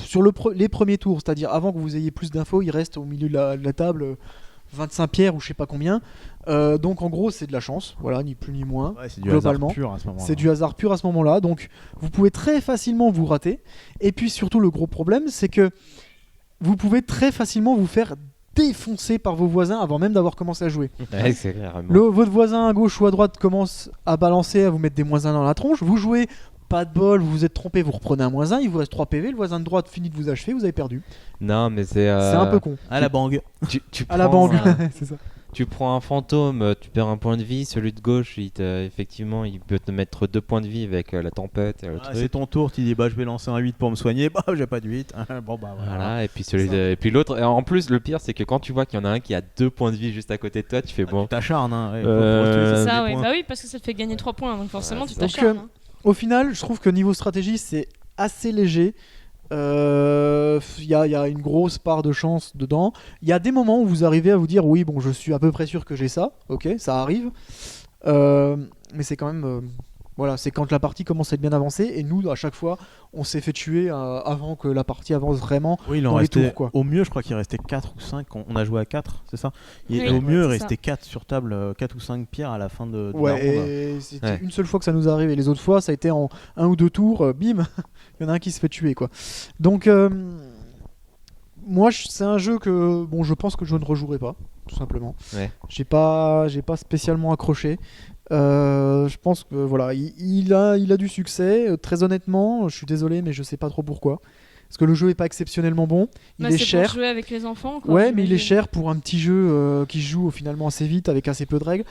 S2: sur les premiers tours, c'est-à-dire avant que vous ayez plus d'infos, il reste au milieu de la table 25 pierres ou je sais pas combien. Donc en gros c'est de la chance, voilà, ni plus ni moins.
S3: Ouais, c'est du
S2: Globalement,
S3: hasard pur à ce moment-là.
S2: C'est du hasard pur à ce moment-là, donc vous pouvez très facilement vous rater. Et puis surtout le gros problème, c'est que vous pouvez très facilement vous faire défoncer par vos voisins avant même d'avoir commencé à jouer.
S1: Ouais, c'est carrément.
S2: Votre voisin à gauche ou à droite commence à balancer, à vous mettre des -1 dans la tronche. Vous jouez, pas de bol, vous vous êtes trompé, vous reprenez un -1, il vous reste 3 PV, le voisin de droite finit de vous achever, vous avez perdu.
S1: Non, mais c'est.
S2: C'est un peu con.
S3: À la bang.
S1: Tu
S2: À la
S1: prends
S2: banque,
S1: un-
S2: c'est ça.
S1: Tu prends un fantôme, tu perds un point de vie. Celui de gauche, effectivement, il peut te mettre 2 points de vie avec la tempête et le
S3: Ah,
S1: truc.
S3: c'est ton tour, tu dis bah je vais lancer un 8 pour me soigner. Bah j'ai pas de 8. Bon bah voilà.
S1: Voilà, et puis
S2: C'est ça.
S1: et puis l'autre. Et en plus, le pire, c'est que quand tu vois qu'il y en a un qui a 2 points de vie juste à côté de toi, tu fais
S3: Ah,
S1: bon.
S3: tu t'acharnes. Hein. Ouais,
S1: Euh,
S3: faut
S4: C'est ça,
S3: des
S4: oui.
S3: points.
S4: Bah oui, parce que ça te fait gagner 3 points, donc forcément tu
S1: c'est ça.
S4: t'acharnes.
S2: Donc, Au final, je trouve que niveau stratégie, c'est assez léger. Il y a une grosse part de chance dedans. Il y a des moments où vous arrivez à vous dire oui, bon, je suis à peu près sûr que j'ai ça. Ok, ça arrive. Mais c'est quand même. Voilà, c'est quand la partie commence à être bien avancée. Et nous, à chaque fois, on s'est fait tuer avant que la partie avance vraiment.
S3: Oui, il en
S2: dans les
S3: restait.
S2: tours, quoi.
S3: Au mieux, je crois qu'il restait 4 ou 5. On a joué à 4, c'est ça. Et
S4: Oui,
S3: au mieux, il
S4: c'est
S3: restait 4 sur table, 4 ou 5 pierres à la fin de la ronde.
S2: Ouais, et c'était
S1: Ouais.
S2: une seule fois que ça nous arrive. Et les autres fois, ça a été en 1 ou 2 tours. Bim, il y en a un qui se fait tuer, quoi. Donc, moi, c'est un jeu que, bon, je pense que je ne rejouerai pas, tout simplement.
S1: Ouais.
S2: J'ai pas spécialement accroché. Je pense que voilà, il a du succès. Très honnêtement, je suis désolé, mais je sais pas trop pourquoi. Parce que le jeu est pas exceptionnellement bon. Il
S4: Bah,
S2: est
S4: c'est
S2: cher.
S4: pour jouer avec les enfants. Quoi,
S2: Ouais, mais il est
S4: j'imagine.
S2: cher pour un petit jeu qui se joue finalement assez vite avec assez peu de règles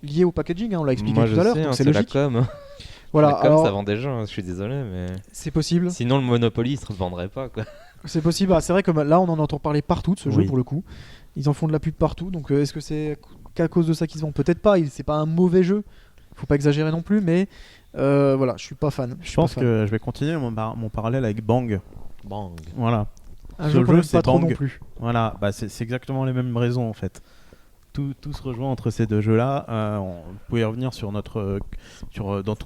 S2: liées au packaging. Hein, on l'a expliqué
S1: Moi,
S2: tout
S1: je
S2: à l'heure,
S1: sais,
S2: donc
S1: hein,
S2: c'est
S1: la
S2: logique.
S1: com.
S2: Voilà,
S1: La com,
S2: alors,
S1: ça vend des gens, je suis désolé, mais.
S2: c'est possible.
S1: Sinon, le Monopoly, il se revendrait pas, quoi.
S2: C'est possible. Ah, c'est vrai que là, on en entend parler partout de ce jeu
S3: Oui.
S2: pour le coup. Ils en font de la pub partout. Donc, est-ce que c'est qu'à cause de ça qu'ils se vendent? Peut-être pas. C'est pas un mauvais jeu. Faut pas exagérer non plus, mais voilà, je suis pas fan.
S3: Je pense que je vais continuer mon parallèle avec Bang.
S1: Bang.
S3: Voilà.
S2: un
S3: ce
S2: jeu qu'on
S3: jeu,
S2: aime
S3: c'est
S2: pas trop
S3: Bang.
S2: non plus.
S3: Voilà, bah c'est exactement les mêmes raisons en fait. Tout se rejoint entre ces deux jeux-là. On pouvait revenir sur notre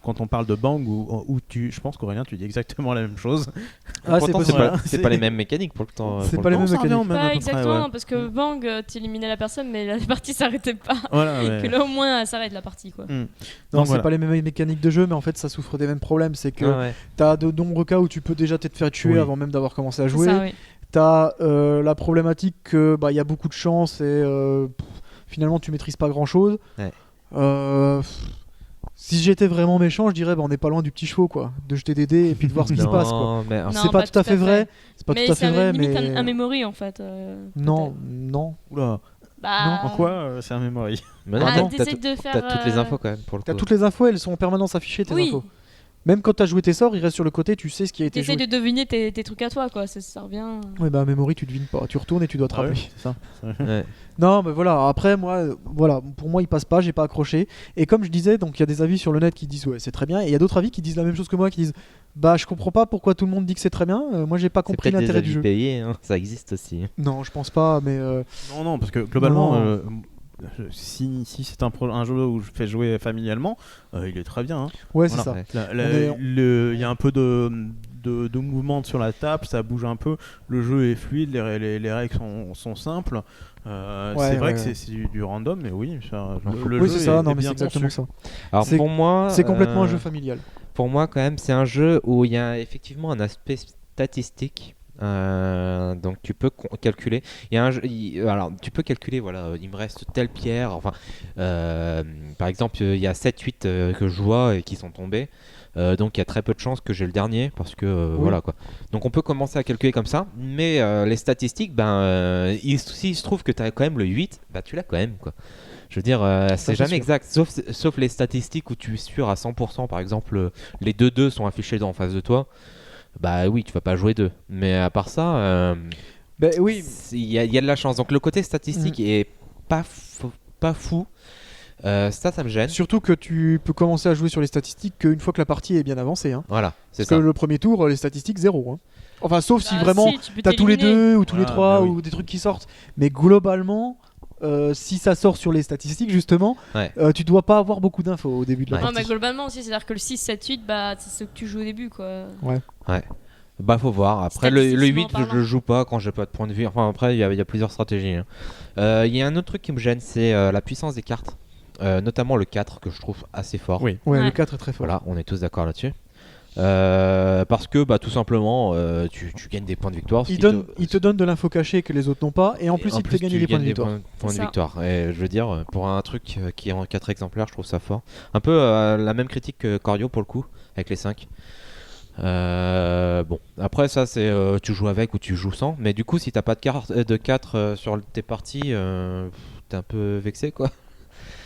S3: quand on parle de Bang où je pense qu'Aurélien tu dis exactement la même chose.
S2: Ah, c'est
S1: Pourtant,
S2: possible.
S3: Voilà.
S1: c'est pas les mêmes mécaniques pour le temps.
S2: C'est
S1: pour
S2: pas
S1: le
S2: les
S1: temps.
S2: mêmes
S3: ça revient
S2: mécaniques.
S3: même à
S4: Pas
S3: peu
S4: exactement,
S3: près, ouais.
S4: non, parce que Bang, t'éliminais la personne, mais la partie s'arrêtait pas.
S3: Voilà, ouais.
S4: Que là, au moins, elle s'arrête la partie, quoi.
S3: Mm.
S2: Non,
S3: Donc,
S2: c'est
S3: voilà.
S2: pas les mêmes mécaniques de jeu, mais en fait, ça souffre des mêmes problèmes. C'est que
S1: Ouais, ouais.
S2: t'as de nombreux cas où tu peux déjà te faire tuer
S3: Oui.
S2: avant même d'avoir commencé à
S4: C'est
S2: jouer.
S4: ça, oui.
S2: T'as la problématique que il y a beaucoup de chance et finalement tu maîtrises pas grand chose.
S1: Ouais.
S2: Si j'étais vraiment méchant, je dirais on n'est pas loin du petit chevaux quoi, de jeter des dés et puis de voir ce qui se passe quoi.
S1: Non, mais
S4: Non,
S2: C'est pas tout à fait vrai. C'est pas
S4: mais
S2: tout à fait
S4: c'est
S2: vrai,
S4: limite
S2: mais
S4: un memory en fait.
S2: non,
S4: peut-être.
S2: non.
S3: Oula,
S4: Bah,
S3: en quoi c'est un memory?
S1: mais non,
S2: Ah,
S1: non,
S4: t'essaies de faire.
S1: t'as toutes les infos quand même pour le
S2: T'as
S1: coup.
S2: toutes les infos, elles sont en permanence affichées tes
S4: Oui.
S2: infos. Même quand t'as joué tes sorts, ils restent sur le côté, tu sais ce qui a été
S4: T'essaies
S2: joué.
S4: de deviner tes trucs à toi, quoi. Ça revient.
S2: Ouais, bah, memory, tu devines pas. Tu retournes et tu dois te rappeler.
S3: c'est ça.
S1: Ouais.
S2: Non, mais voilà, après, moi, voilà, pour moi, il passe pas, j'ai pas accroché. Et comme je disais, donc il y a des avis sur le net qui disent, ouais, c'est très bien. Et il y a d'autres avis qui disent la même chose que moi, qui disent, bah, je comprends pas pourquoi tout le monde dit que c'est très bien. Moi, j'ai pas
S1: C'est
S2: compris
S1: peut-être des
S2: l'intérêt du
S1: avis
S2: jeu.
S1: payés, hein, ça existe aussi.
S2: Non, je pense pas, mais.
S3: Non, parce que globalement,
S2: Non.
S3: si c'est un jeu où je fais jouer familialement, il est très bien. Hein.
S2: Ouais, c'est
S3: Voilà.
S2: ça.
S1: Ouais.
S3: Il y a un peu de mouvement sur la table, ça bouge un peu, le jeu est fluide, les règles sont simples. C'est vrai que c'est du random, mais oui, le
S2: Oui,
S3: jeu
S2: c'est ça,
S3: est
S2: non, mais
S3: bien
S2: c'est exactement
S3: conçu.
S2: ça.
S1: Alors
S2: C'est-
S1: pour moi,
S2: C'est complètement un jeu familial.
S1: pour moi quand même, c'est un jeu où il y a effectivement un aspect statistique. Donc tu peux calculer. Il y a alors tu peux calculer. Voilà, il me reste telle pierre. Enfin, par exemple, il y a 7-8 que je vois et qui sont tombés. Donc il y a très peu de chances que j'ai le dernier parce que
S2: Oui.
S1: voilà quoi. Donc on peut commencer à calculer comme ça, mais les statistiques, s'il se trouve que tu as quand même le 8, bah tu l'as quand même quoi. Je veux dire, c'est
S2: c'est
S1: jamais
S2: sûr.
S1: exact, sauf les statistiques où tu es sûr à 100%, par exemple, les 2-2 sont affichés en face de toi, bah oui, tu vas pas jouer 2. Mais à part ça,
S2: Ben oui,
S1: il y a de la chance. Donc le côté statistique est pas fou. Ça me gêne.
S2: surtout que tu peux commencer à jouer sur les statistiques qu'une fois que la partie est bien avancée. Hein.
S1: Voilà, c'est
S2: Parce
S1: ça.
S2: que le premier tour, les statistiques, 0. Hein. Enfin, sauf si
S4: Bah,
S2: vraiment
S4: si, tu peux
S2: t'as tous les
S4: t'éliminer.
S2: 2 ou tous les
S3: Ah,
S2: 3
S3: bah oui.
S2: ou des trucs qui sortent. Mais globalement, si ça sort sur les statistiques, justement,
S1: Ouais.
S2: tu dois pas avoir beaucoup d'infos au début de la
S1: Ouais.
S4: Non, mais
S2: partie.
S4: globalement aussi, c'est-à-dire que le 6, 7, 8, bah, c'est ce que tu joues au début, quoi.
S1: Bah faut voir. Après le 8
S4: Statistiquement
S1: je
S4: parlant.
S1: le joue pas quand j'ai pas de point de vue. Enfin après il y a plusieurs stratégies. Hein. Il y a un autre truc qui me gêne, c'est la puissance des cartes. Notamment le 4 que je trouve assez fort.
S3: Oui.
S2: Ouais,
S4: Ouais.
S2: le 4 est très fort.
S1: Voilà, on est tous d'accord là-dessus. Parce que tout simplement tu gagnes des points de victoire. ce
S2: Il
S1: qui
S2: te donne de l'info cachée que les autres n'ont pas, et en plus il te fait gagner
S1: tu
S2: des points de
S1: gagnes
S2: victoire.
S1: points de
S4: C'est ça.
S1: victoire. Et je veux dire, pour un truc qui est en 4 exemplaires, je trouve ça fort. Un peu la même critique que Corio pour le coup, avec les 5. Bon, après ça c'est tu joues avec ou tu joues sans, mais du coup si t'as pas de carte de 4 sur tes parties, t'es un peu vexé quoi.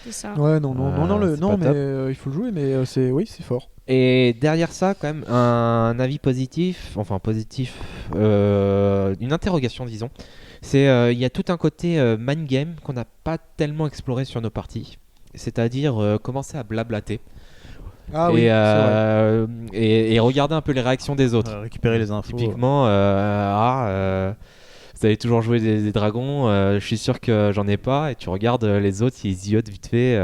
S4: C'est ça.
S2: Ouais, non,
S1: c'est
S2: non
S1: pas
S2: mais
S1: top.
S2: il faut le jouer, mais c'est fort.
S1: Et derrière ça, quand même, un avis positif, une interrogation, disons. C'est il y a tout un côté mind game qu'on n'a pas tellement exploré sur nos parties. C'est-à-dire commencer à blablater
S2: Ah oui,
S1: et,
S2: c'est vrai.
S1: et regarder un peu les réactions des autres.
S3: Récupérer les infos.
S1: Typiquement, vous avez toujours joué des dragons, je suis sûr que j'en ai pas, et tu regardes les autres, ils ziotent vite fait,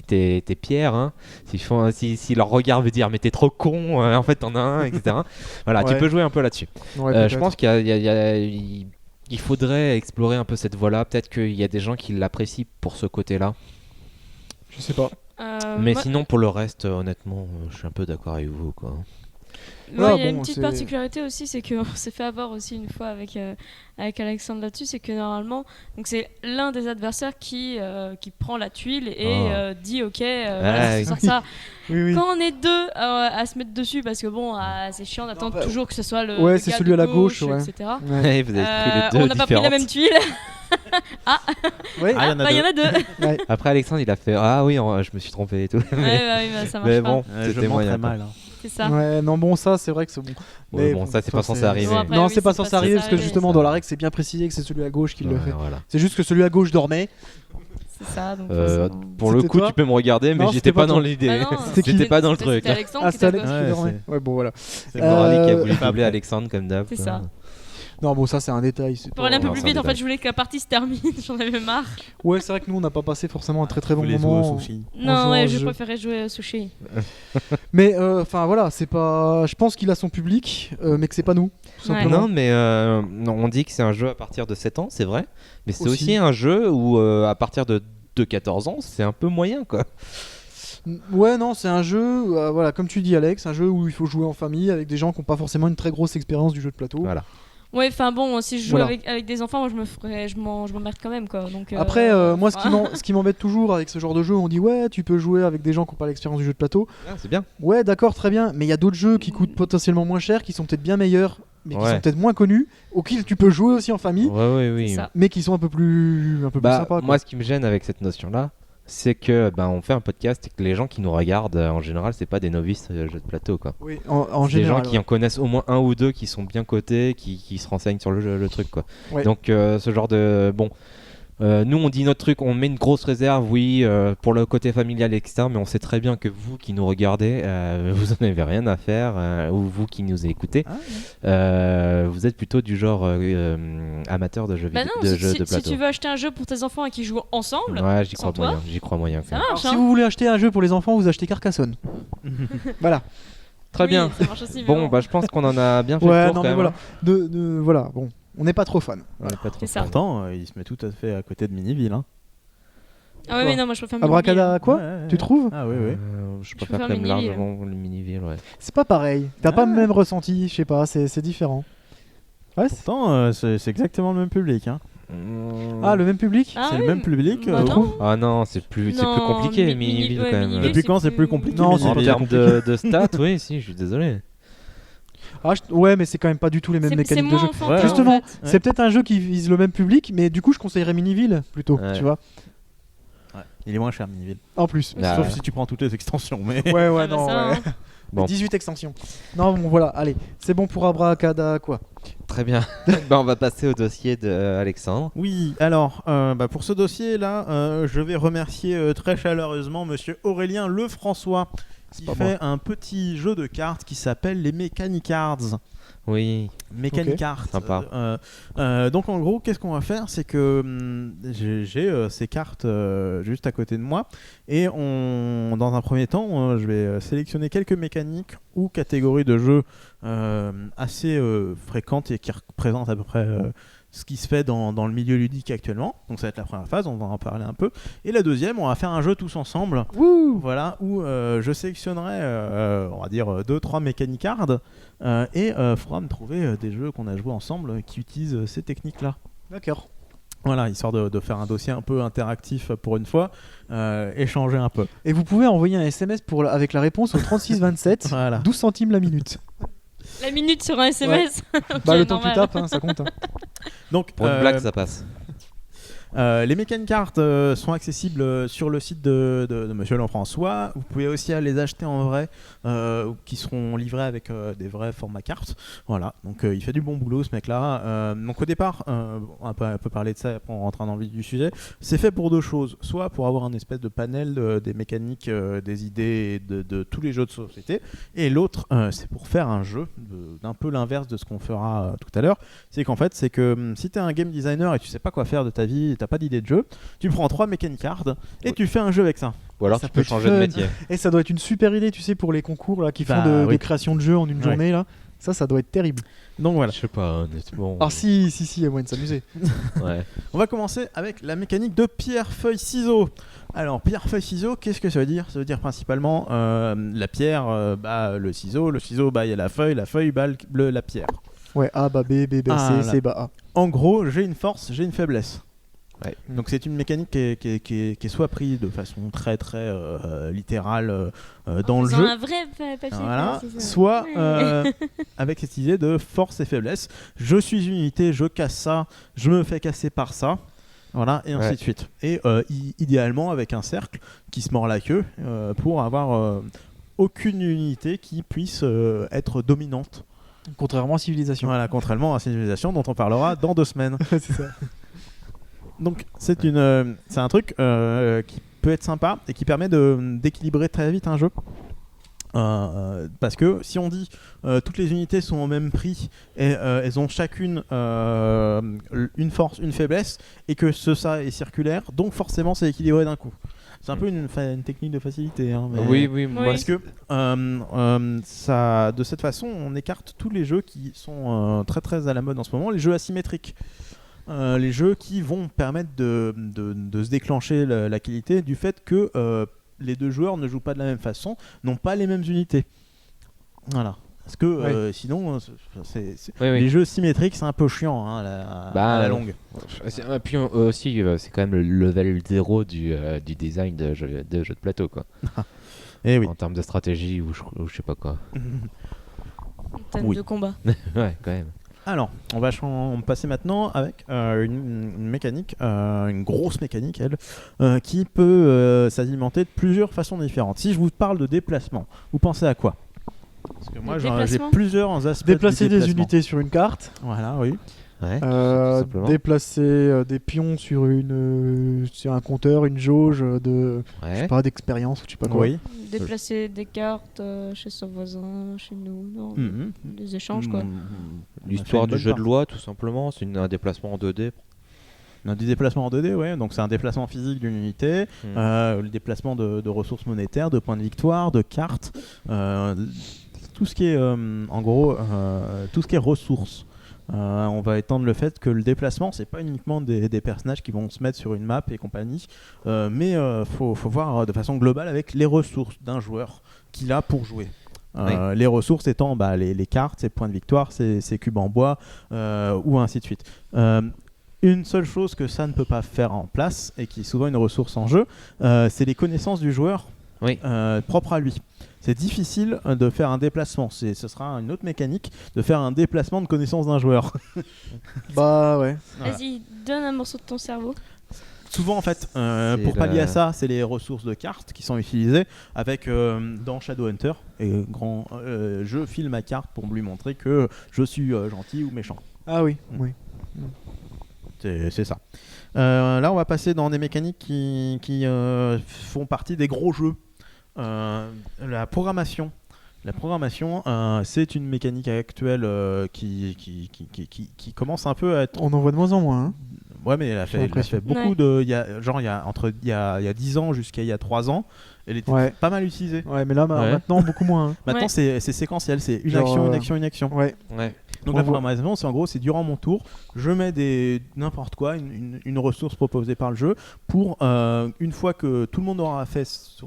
S1: t'es Pierre, hein. Si leur regard veut dire mais t'es trop con, en fait t'en as un, etc. Voilà, tu
S2: Ouais.
S1: peux jouer un peu là-dessus.
S2: Ouais,
S1: Je
S2: peut-être.
S1: pense il faudrait explorer un peu cette voie-là, peut-être qu'il y a des gens qui l'apprécient pour ce côté-là,
S2: Je sais pas.
S1: mais
S4: Moi-
S1: sinon pour le reste, honnêtement, je suis un peu d'accord avec vous, quoi.
S4: Moi,
S2: Ah,
S4: il y a
S2: bon,
S4: une petite
S2: c'est-
S4: particularité aussi, c'est qu'on s'est fait avoir aussi une fois avec Alexandre là-dessus, c'est que normalement, donc c'est l'un des adversaires qui prend la tuile et dit ok, voilà,
S1: oui.
S4: sort ça.
S2: Oui, oui.
S4: Quand on est deux à se mettre dessus, parce que bon, c'est chiant d'attendre
S2: bah,
S4: toujours que ce soit le
S2: ouais,
S4: le
S2: c'est
S4: gars
S2: celui
S4: de
S2: à la gauche, ouais.
S4: etc.
S2: Ouais.
S1: Vous avez pris les deux
S4: On n'a pas pris la
S1: différentes.
S4: même tuile.
S2: Ouais.
S3: Ah, il y en a
S4: Il y en a deux.
S2: Ouais.
S1: Après Alexandre il a fait ah oui je me suis trompé et tout.
S4: Ouais, bah, ça marche
S1: Mais
S4: pas.
S1: bon,
S3: je
S1: c'était
S3: mens
S1: moyen.
S3: très
S1: quoi.
S3: mal. Hein.
S4: C'est ça.
S2: Ouais, non, bon, ça, c'est vrai que c'est bon.
S1: Ouais, bon, ça, c'est pas censé arriver.
S4: Bon, après,
S2: non,
S4: oui,
S2: c'est pas
S4: c'est
S2: censé
S4: pas
S2: arriver
S4: censé
S2: parce que
S4: arriver.
S2: justement, dans la règle, c'est bien précisé que c'est celui à gauche qui le
S1: Ouais,
S2: fait.
S1: voilà.
S2: C'est juste que celui à gauche dormait.
S4: C'est ça. Donc,
S1: Euh,
S4: forcément.
S1: Pour le
S2: C'était
S1: coup,
S2: toi
S1: tu peux me regarder, mais
S2: Non,
S1: j'étais
S2: c'était
S1: pas
S2: pas
S1: dans
S2: toi.
S1: l'idée.
S4: Ah non,
S2: C'était qui
S1: J'étais pas dans le truc.
S4: C'était Alexandre
S2: Ah,
S4: qui
S2: c'est
S4: était à
S2: Alex
S4: gauche.
S2: qui
S3: Ouais,
S2: dormait. Ouais, bon, voilà.
S1: C'est Morali qui a voulu
S3: Après.
S1: doubler Alexandre comme d'hab.
S4: C'est ça.
S2: Non, bon, ça, c'est un détail. c'est
S4: Pour aller un peu
S1: Non,
S4: plus
S1: c'est un
S4: vite, en fait,
S1: détail.
S4: je voulais que la partie se termine. J'en avais marre.
S2: Ouais, c'est vrai que nous, on n'a pas passé forcément un très très bon
S3: Vous les
S2: moment.
S3: jouez au sushi.
S4: Non,
S2: jouant
S4: ouais,
S2: au
S4: je
S2: jeu.
S4: préférais jouer à Sushi.
S2: Mais enfin voilà, c'est pas. Je pense qu'il a son public, mais que c'est pas nous, tout
S4: Ouais.
S2: simplement.
S1: Non, mais non, on dit que c'est un jeu à partir de 7 ans, c'est vrai. Mais c'est
S2: Aussi.
S1: aussi un jeu où à partir de 14 ans, c'est un peu moyen quoi.
S2: Ouais, non, c'est un jeu, voilà, comme tu dis, Alex, un jeu où il faut jouer en famille avec des gens qui n'ont pas forcément une très grosse expérience du jeu de plateau.
S1: Voilà.
S4: Ouais, enfin bon, si je joue
S2: Voilà.
S4: avec des enfants, moi je m'emmerde quand même quoi. Donc,
S2: Après, moi, ce qui m'embête toujours avec ce genre de jeu, on dit ouais, tu peux jouer avec des gens qui n'ont pas l'expérience du jeu de plateau.
S1: Ah, c'est bien.
S2: Ouais, d'accord, très bien. Mais il y a d'autres jeux qui coûtent potentiellement moins cher, qui sont peut-être bien meilleurs, mais qui
S1: Ouais.
S2: sont peut-être moins connus, auxquels tu peux jouer aussi en famille,
S1: Oui.
S4: C'est ça.
S2: mais qui sont un peu plus sympas. quoi.
S1: Moi, ce qui me gêne avec cette notion-là, c'est que on fait un podcast et que les gens qui nous regardent, en général, c'est pas des novices jeux de plateau, quoi.
S2: Oui, en
S1: C'est des
S2: général.
S1: gens qui en connaissent au moins un ou deux, qui sont bien cotés, qui se renseignent sur le truc, quoi.
S2: Ouais.
S1: Donc, ce genre de... Bon, nous, on dit notre truc, on met une grosse réserve, oui, pour le côté familial, etc. Mais on sait très bien que vous qui nous regardez, vous en avez rien à faire, ou vous qui nous écoutez, vous êtes plutôt du genre amateur de jeux
S4: Bah
S1: vidéo,
S4: non,
S1: de
S4: si,
S1: jeux
S4: si-
S1: de
S4: si
S1: plateau.
S4: tu veux acheter un jeu pour tes enfants et qu'ils jouent ensemble,
S1: Ouais, j'y
S4: sans
S1: crois
S4: toi,
S1: moyen.
S4: ça
S1: quand même.
S2: Alors,
S4: marche.
S2: si
S4: hein.
S2: vous voulez acheter un jeu pour les enfants, vous achetez Carcassonne. Voilà.
S1: Très
S4: Oui,
S1: bien.
S4: ça marche aussi, mais
S1: Bon, je pense qu'on en a bien fait
S2: Ouais,
S1: le tour
S2: non,
S1: quand
S2: mais
S1: même.
S2: voilà. Voilà, bon, on n'est pas trop fan.
S1: On est pas trop
S4: C'est ça.
S1: fan.
S3: Pourtant, il se met tout à fait à côté de Miniville. Hein.
S4: Ah ouais, mais non, moi je préfère
S2: Abracada, quoi
S3: Ouais, ouais,
S2: Tu
S3: ouais.
S2: trouves
S3: Ah oui.
S1: Je
S4: préfère
S1: préfère quand même
S4: Miniville.
S1: largement le Miniville, ouais.
S2: C'est pas pareil. T'as pas le même ressenti, je sais pas, c'est différent. Ouais,
S3: Pourtant, c'est exactement le même public. Hein.
S2: Ah, le même public
S4: Ah
S3: c'est
S4: oui,
S3: le même public.
S4: bah non.
S1: Ah non, c'est plus
S4: Non,
S1: compliqué,
S4: Mini-
S1: Miniville
S4: ouais,
S1: quand même.
S4: Miniville,
S3: Depuis
S4: c'est
S3: quand c'est
S4: plus-
S3: plus compliqué
S2: Non,
S1: En
S2: c'est pas
S1: termes de stats, oui, si, je suis désolé.
S2: Ouais, mais c'est quand même pas du tout les mêmes
S4: C'est
S2: mécaniques de
S4: moins
S2: jeu.
S4: enfantin,
S3: Ouais,
S2: Justement,
S4: en fait.
S2: c'est peut-être un jeu qui vise le même public, mais du coup, je conseillerais Miniville plutôt,
S1: Ouais.
S2: tu vois.
S3: Ouais. Il est moins cher, Miniville.
S2: En plus.
S1: Ah,
S3: Sauf
S1: ouais.
S3: si tu prends toutes les extensions. Mais...
S2: Ouais,
S4: Ah bah
S2: non,
S4: ça,
S2: ouais.
S4: hein.
S1: Bon.
S2: 18 extensions. Non, bon, voilà, allez, c'est bon pour Abracada, quoi.
S1: Très bien. On va passer au dossier d'Alexandre.
S3: Oui, alors, pour ce dossier-là, je vais remercier très chaleureusement Monsieur Aurélien Lefrançois qui
S2: pas
S3: fait un petit jeu de cartes qui s'appelle les Mechanic Cards.
S1: Oui.
S3: Mechanic
S2: Ok.
S3: Cards.
S1: Sympa.
S3: Donc en gros, qu'est-ce qu'on va faire, c'est que j'ai ces cartes juste à côté de moi et dans un premier temps, je vais sélectionner quelques mécaniques ou catégories de jeux assez fréquentes et qui représentent à peu près ce qui se fait dans le milieu ludique actuellement. Donc ça va être la première phase, on va en parler un peu. Et la deuxième, on va faire un jeu tous ensemble. Voilà, où je sélectionnerai, on va dire, 2-3 Mechanic Cards et faudra me trouver des jeux qu'on a joués ensemble qui utilisent ces techniques-là.
S2: D'accord.
S3: Voilà, histoire de faire un dossier un peu interactif pour une fois, échanger un peu.
S2: Et vous pouvez envoyer un SMS avec la réponse au 3627,
S3: Voilà.
S2: 12 centimes la minute.
S4: La minute sur un SMS. Ok,
S2: Bah, le temps que tu
S4: normal.
S2: tapes, hein, ça compte. Hein.
S3: Donc,
S1: Pour une blague, ça passe.
S3: les Mechanic Cards sont accessibles sur le site de Monsieur Lefrançois. Vous pouvez aussi les acheter en vrai, qui seront livrés avec des vrais formats cartes. Voilà, donc il fait du bon boulot ce mec-là. Donc au départ, on peut parler de ça, après on rentre dans le vif du sujet. C'est fait pour deux choses, soit pour avoir un espèce de panel des mécaniques, des idées de tous les jeux de société, et l'autre, c'est pour faire un jeu d'un peu l'inverse de ce qu'on fera tout à l'heure. C'est qu'en fait, c'est que si tu es un game designer et tu sais pas quoi faire de ta vie, t'as pas d'idée de jeu, tu prends 3 Mechanic Cards et tu fais un jeu avec ça.
S1: Ou alors
S2: Ça
S1: tu
S2: peut
S1: peux
S2: être
S1: changer de
S2: fun.
S1: métier.
S2: Et ça doit être une super idée, tu sais, pour les concours là, qui font
S3: Bah,
S2: de
S3: oui.
S2: création de jeux en une
S3: Ouais.
S2: journée. Là. Ça doit être terrible.
S3: Donc voilà.
S1: Je sais pas, honnêtement.
S2: Ah si, il y a moyen de s'amuser.
S1: Ouais.
S3: On va commencer avec la mécanique de pierre-feuille-ciseaux. Alors, pierre-feuille-ciseaux, qu'est-ce que ça veut dire ? Ça veut dire principalement la pierre, le ciseau, il y a la feuille, la pierre.
S2: Ouais, A, bah B, B, bah
S3: Ah,
S2: C,
S3: là.
S2: C, bah A.
S3: En gros, j'ai une force, j'ai une faiblesse.
S1: Ouais.
S3: Donc c'est une mécanique qui est soit prise de façon très très littérale dans le
S4: Faisant
S3: jeu,
S4: un vrai papier.
S3: voilà,
S4: c'est ça.
S3: soit
S4: Ouais.
S3: avec cette idée de force et faiblesse. Je suis une unité, je casse ça, je me fais casser par ça. Voilà, et ainsi
S1: Ouais.
S3: de suite. Et idéalement avec un cercle qui se mord la queue pour avoir aucune unité qui puisse être dominante.
S2: Contrairement à Civilisation.
S3: Voilà, contrairement à Civilisation dont on parlera dans 2 semaines.
S2: C'est ça.
S3: Donc c'est un truc qui peut être sympa et qui permet d'équilibrer très vite un jeu. Parce que si on dit toutes les unités sont au même prix et elles ont chacune une force, une faiblesse et que ça est circulaire, donc forcément c'est équilibré d'un coup. C'est un peu une technique de facilité. Hein, mais-
S1: Oui, moi,
S3: Parce que de cette façon, on écarte tous les jeux qui sont très très à la mode en ce moment, les jeux asymétriques. Les jeux qui vont permettre de se déclencher la qualité du fait que les deux joueurs ne jouent pas de la même façon, n'ont pas les mêmes unités. Voilà. Parce que sinon,
S1: Oui.
S3: les jeux symétriques, c'est un peu chiant hein, à la longue.
S1: Et puis aussi, c'est quand même le level 0 du design de jeu de plateau, quoi.
S3: Et oui.
S1: En termes de stratégie ou je sais pas quoi.
S4: Thème
S3: Oui.
S4: de combat.
S1: Ouais, quand même.
S3: Alors, on va passer maintenant avec une mécanique, une grosse mécanique, elle, qui peut s'alimenter de plusieurs façons différentes. Si je vous parle de déplacement, vous pensez à quoi? Parce que moi, j'ai
S4: déplacement
S3: plusieurs aspects
S2: Déplacer
S3: du
S2: des
S3: déplacement.
S2: unités sur une carte,
S3: Voilà, oui.
S1: Ouais, tout simplement.
S2: déplacer des pions sur sur un compteur, une jauge de je
S1: Ouais.
S2: sais pas d'expérience ou je sais pas quoi.
S3: Oui.
S4: Déplacer des cartes chez son voisin, chez nous, non,
S3: Mhm.
S4: des échanges quoi.
S1: L'histoire
S3: On a fait une
S1: du
S3: bonne
S1: jeu de
S3: part.
S1: loi, tout simplement, c'est un déplacement en 2D.
S3: On a du déplacement en 2D, ouais. Donc c'est un déplacement physique d'une unité, le déplacement de ressources monétaires, de points de victoire, de cartes, tout ce qui est, en gros, tout ce qui est ressources. On va étendre le fait que le déplacement, c'est pas uniquement des personnages qui vont se mettre sur une map et compagnie, mais faut voir de façon globale avec les ressources d'un joueur qu'il a pour jouer. Les ressources étant les cartes, ses points de victoire, ses cubes en bois, ou ainsi de suite. Une seule chose que ça ne peut pas faire en place, et qui est souvent une ressource en jeu, c'est les connaissances du joueur propres à lui. C'est difficile de faire un déplacement. Ce sera une autre mécanique de faire un déplacement de connaissances d'un joueur.
S2: Bah ouais.
S3: Voilà.
S4: Vas-y, donne un morceau de ton cerveau.
S3: Souvent, en fait,
S1: C'est
S3: pour pallier à ça, c'est les ressources de cartes qui sont utilisées. Avec dans Shadowhunter, je file ma carte pour lui montrer que je suis gentil ou méchant.
S2: Ah oui,
S3: Mm.
S2: oui.
S3: C'est ça. Là, on va passer dans des mécaniques qui font partie des gros jeux. La programmation. La programmation, c'est une mécanique actuelle qui commence un peu à être.
S2: On en voit de moins en moins. Hein.
S3: Ouais, mais elle a fait beaucoup
S4: Ouais.
S3: de. Il y a 10 ans jusqu'à il y a 3 ans, elle était
S2: Ouais.
S3: pas mal utilisée.
S2: Ouais, mais là
S1: Ouais.
S2: maintenant beaucoup moins. Hein.
S3: Maintenant,
S4: Ouais.
S3: c'est séquentiel, c'est une
S2: Genre,
S3: action, une action, une action.
S2: Ouais.
S1: Ouais.
S3: Donc
S2: On
S3: la
S2: voit-
S3: programmation, c'est en gros, c'est durant mon tour, je mets n'importe quoi, une ressource proposée par le jeu, pour une fois que tout le monde aura fait ses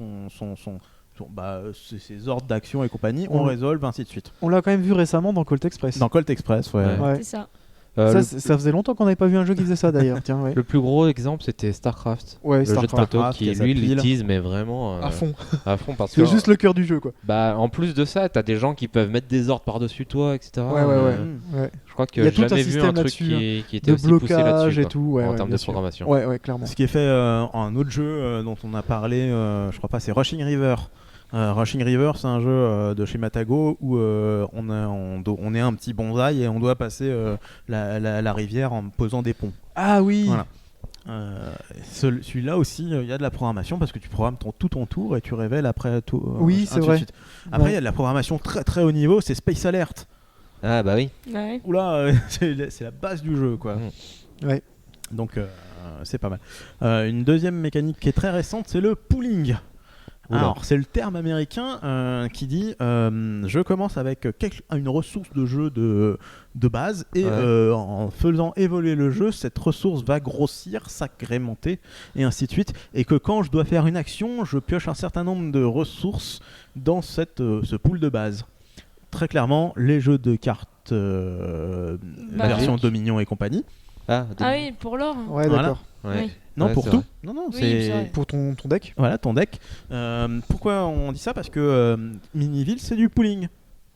S3: ordres d'action et compagnie, on
S2: Ouais.
S3: résolve, ainsi de suite.
S2: On l'a quand même vu récemment dans Colt Express.
S3: Dans Colt Express, ouais.
S1: Ouais.
S2: Ouais.
S4: C'est ça.
S2: Ça faisait longtemps qu'on n'avait pas vu un jeu qui faisait ça d'ailleurs. Tiens, ouais.
S1: Le plus gros exemple, c'était StarCraft.
S2: Ouais,
S1: Le jeu de
S2: Starcraft.
S1: plateau
S3: Starcraft,
S1: qui,
S3: qui
S1: lui,
S3: s'appile.
S1: l'utilise, mais vraiment
S2: À fond.
S1: à fond parce que
S2: C'est juste le cœur du jeu quoi.
S1: en plus de ça, t'as des gens qui peuvent mettre des ordres par-dessus toi, etc.
S2: Ouais, ouais, ouais.
S3: Mmh.
S2: Ouais.
S1: Je crois que
S2: Il y a
S1: j'ai
S2: tout un
S1: jamais vu
S2: système
S1: un truc
S2: là-dessus,
S1: qui était
S2: De
S1: aussi poussé
S2: blocage
S1: là-dessus,
S2: et
S1: quoi,
S2: tout. Ouais,
S1: en
S2: ouais,
S1: termes
S2: bien
S1: de
S2: sûr.
S1: programmation.
S2: Ouais, ouais, clairement.
S3: Ce qui est fait un autre jeu dont on a parlé, je crois pas, c'est Rushing River. Rushing River, c'est un jeu de chez Matago où on est un petit bonsaï et on doit passer la rivière en posant des ponts.
S2: Ah oui.
S3: Voilà. Celui-là aussi, il y a de la programmation parce que tu programmes tout ton tour et tu révèles après tout.
S2: Oui,
S3: ainsi
S2: c'est
S3: de
S2: vrai.
S3: suite. Après, il
S2: Ouais.
S3: y a de la programmation très très haut niveau, c'est Space Alert.
S1: Ah bah oui.
S4: Ouais.
S3: Oula, c'est la base du jeu, quoi.
S2: Ouais.
S3: Donc, c'est pas mal. Une deuxième mécanique qui est très récente, c'est le pooling.
S1: Oula.
S3: Alors, c'est le terme américain qui dit je commence avec une ressource de jeu de base et en faisant évoluer le jeu, cette ressource va grossir, s'agrémenter et ainsi de suite. Et que quand je dois faire une action, je pioche un certain nombre de ressources dans ce pool de base. Très clairement, les jeux de cartes version Dominion et compagnie.
S4: Ah oui, pour l'or.
S2: Ouais,
S3: Voilà.
S2: d'accord.
S1: Ouais.
S4: Oui.
S3: Non,
S1: Ouais,
S3: pour
S1: c'est
S3: tout.
S1: vrai.
S3: Non,
S4: Oui, c'est vrai.
S2: Pour ton deck.
S3: Voilà, ton deck. Pourquoi on dit ça? Parce que Miniville, c'est du pooling.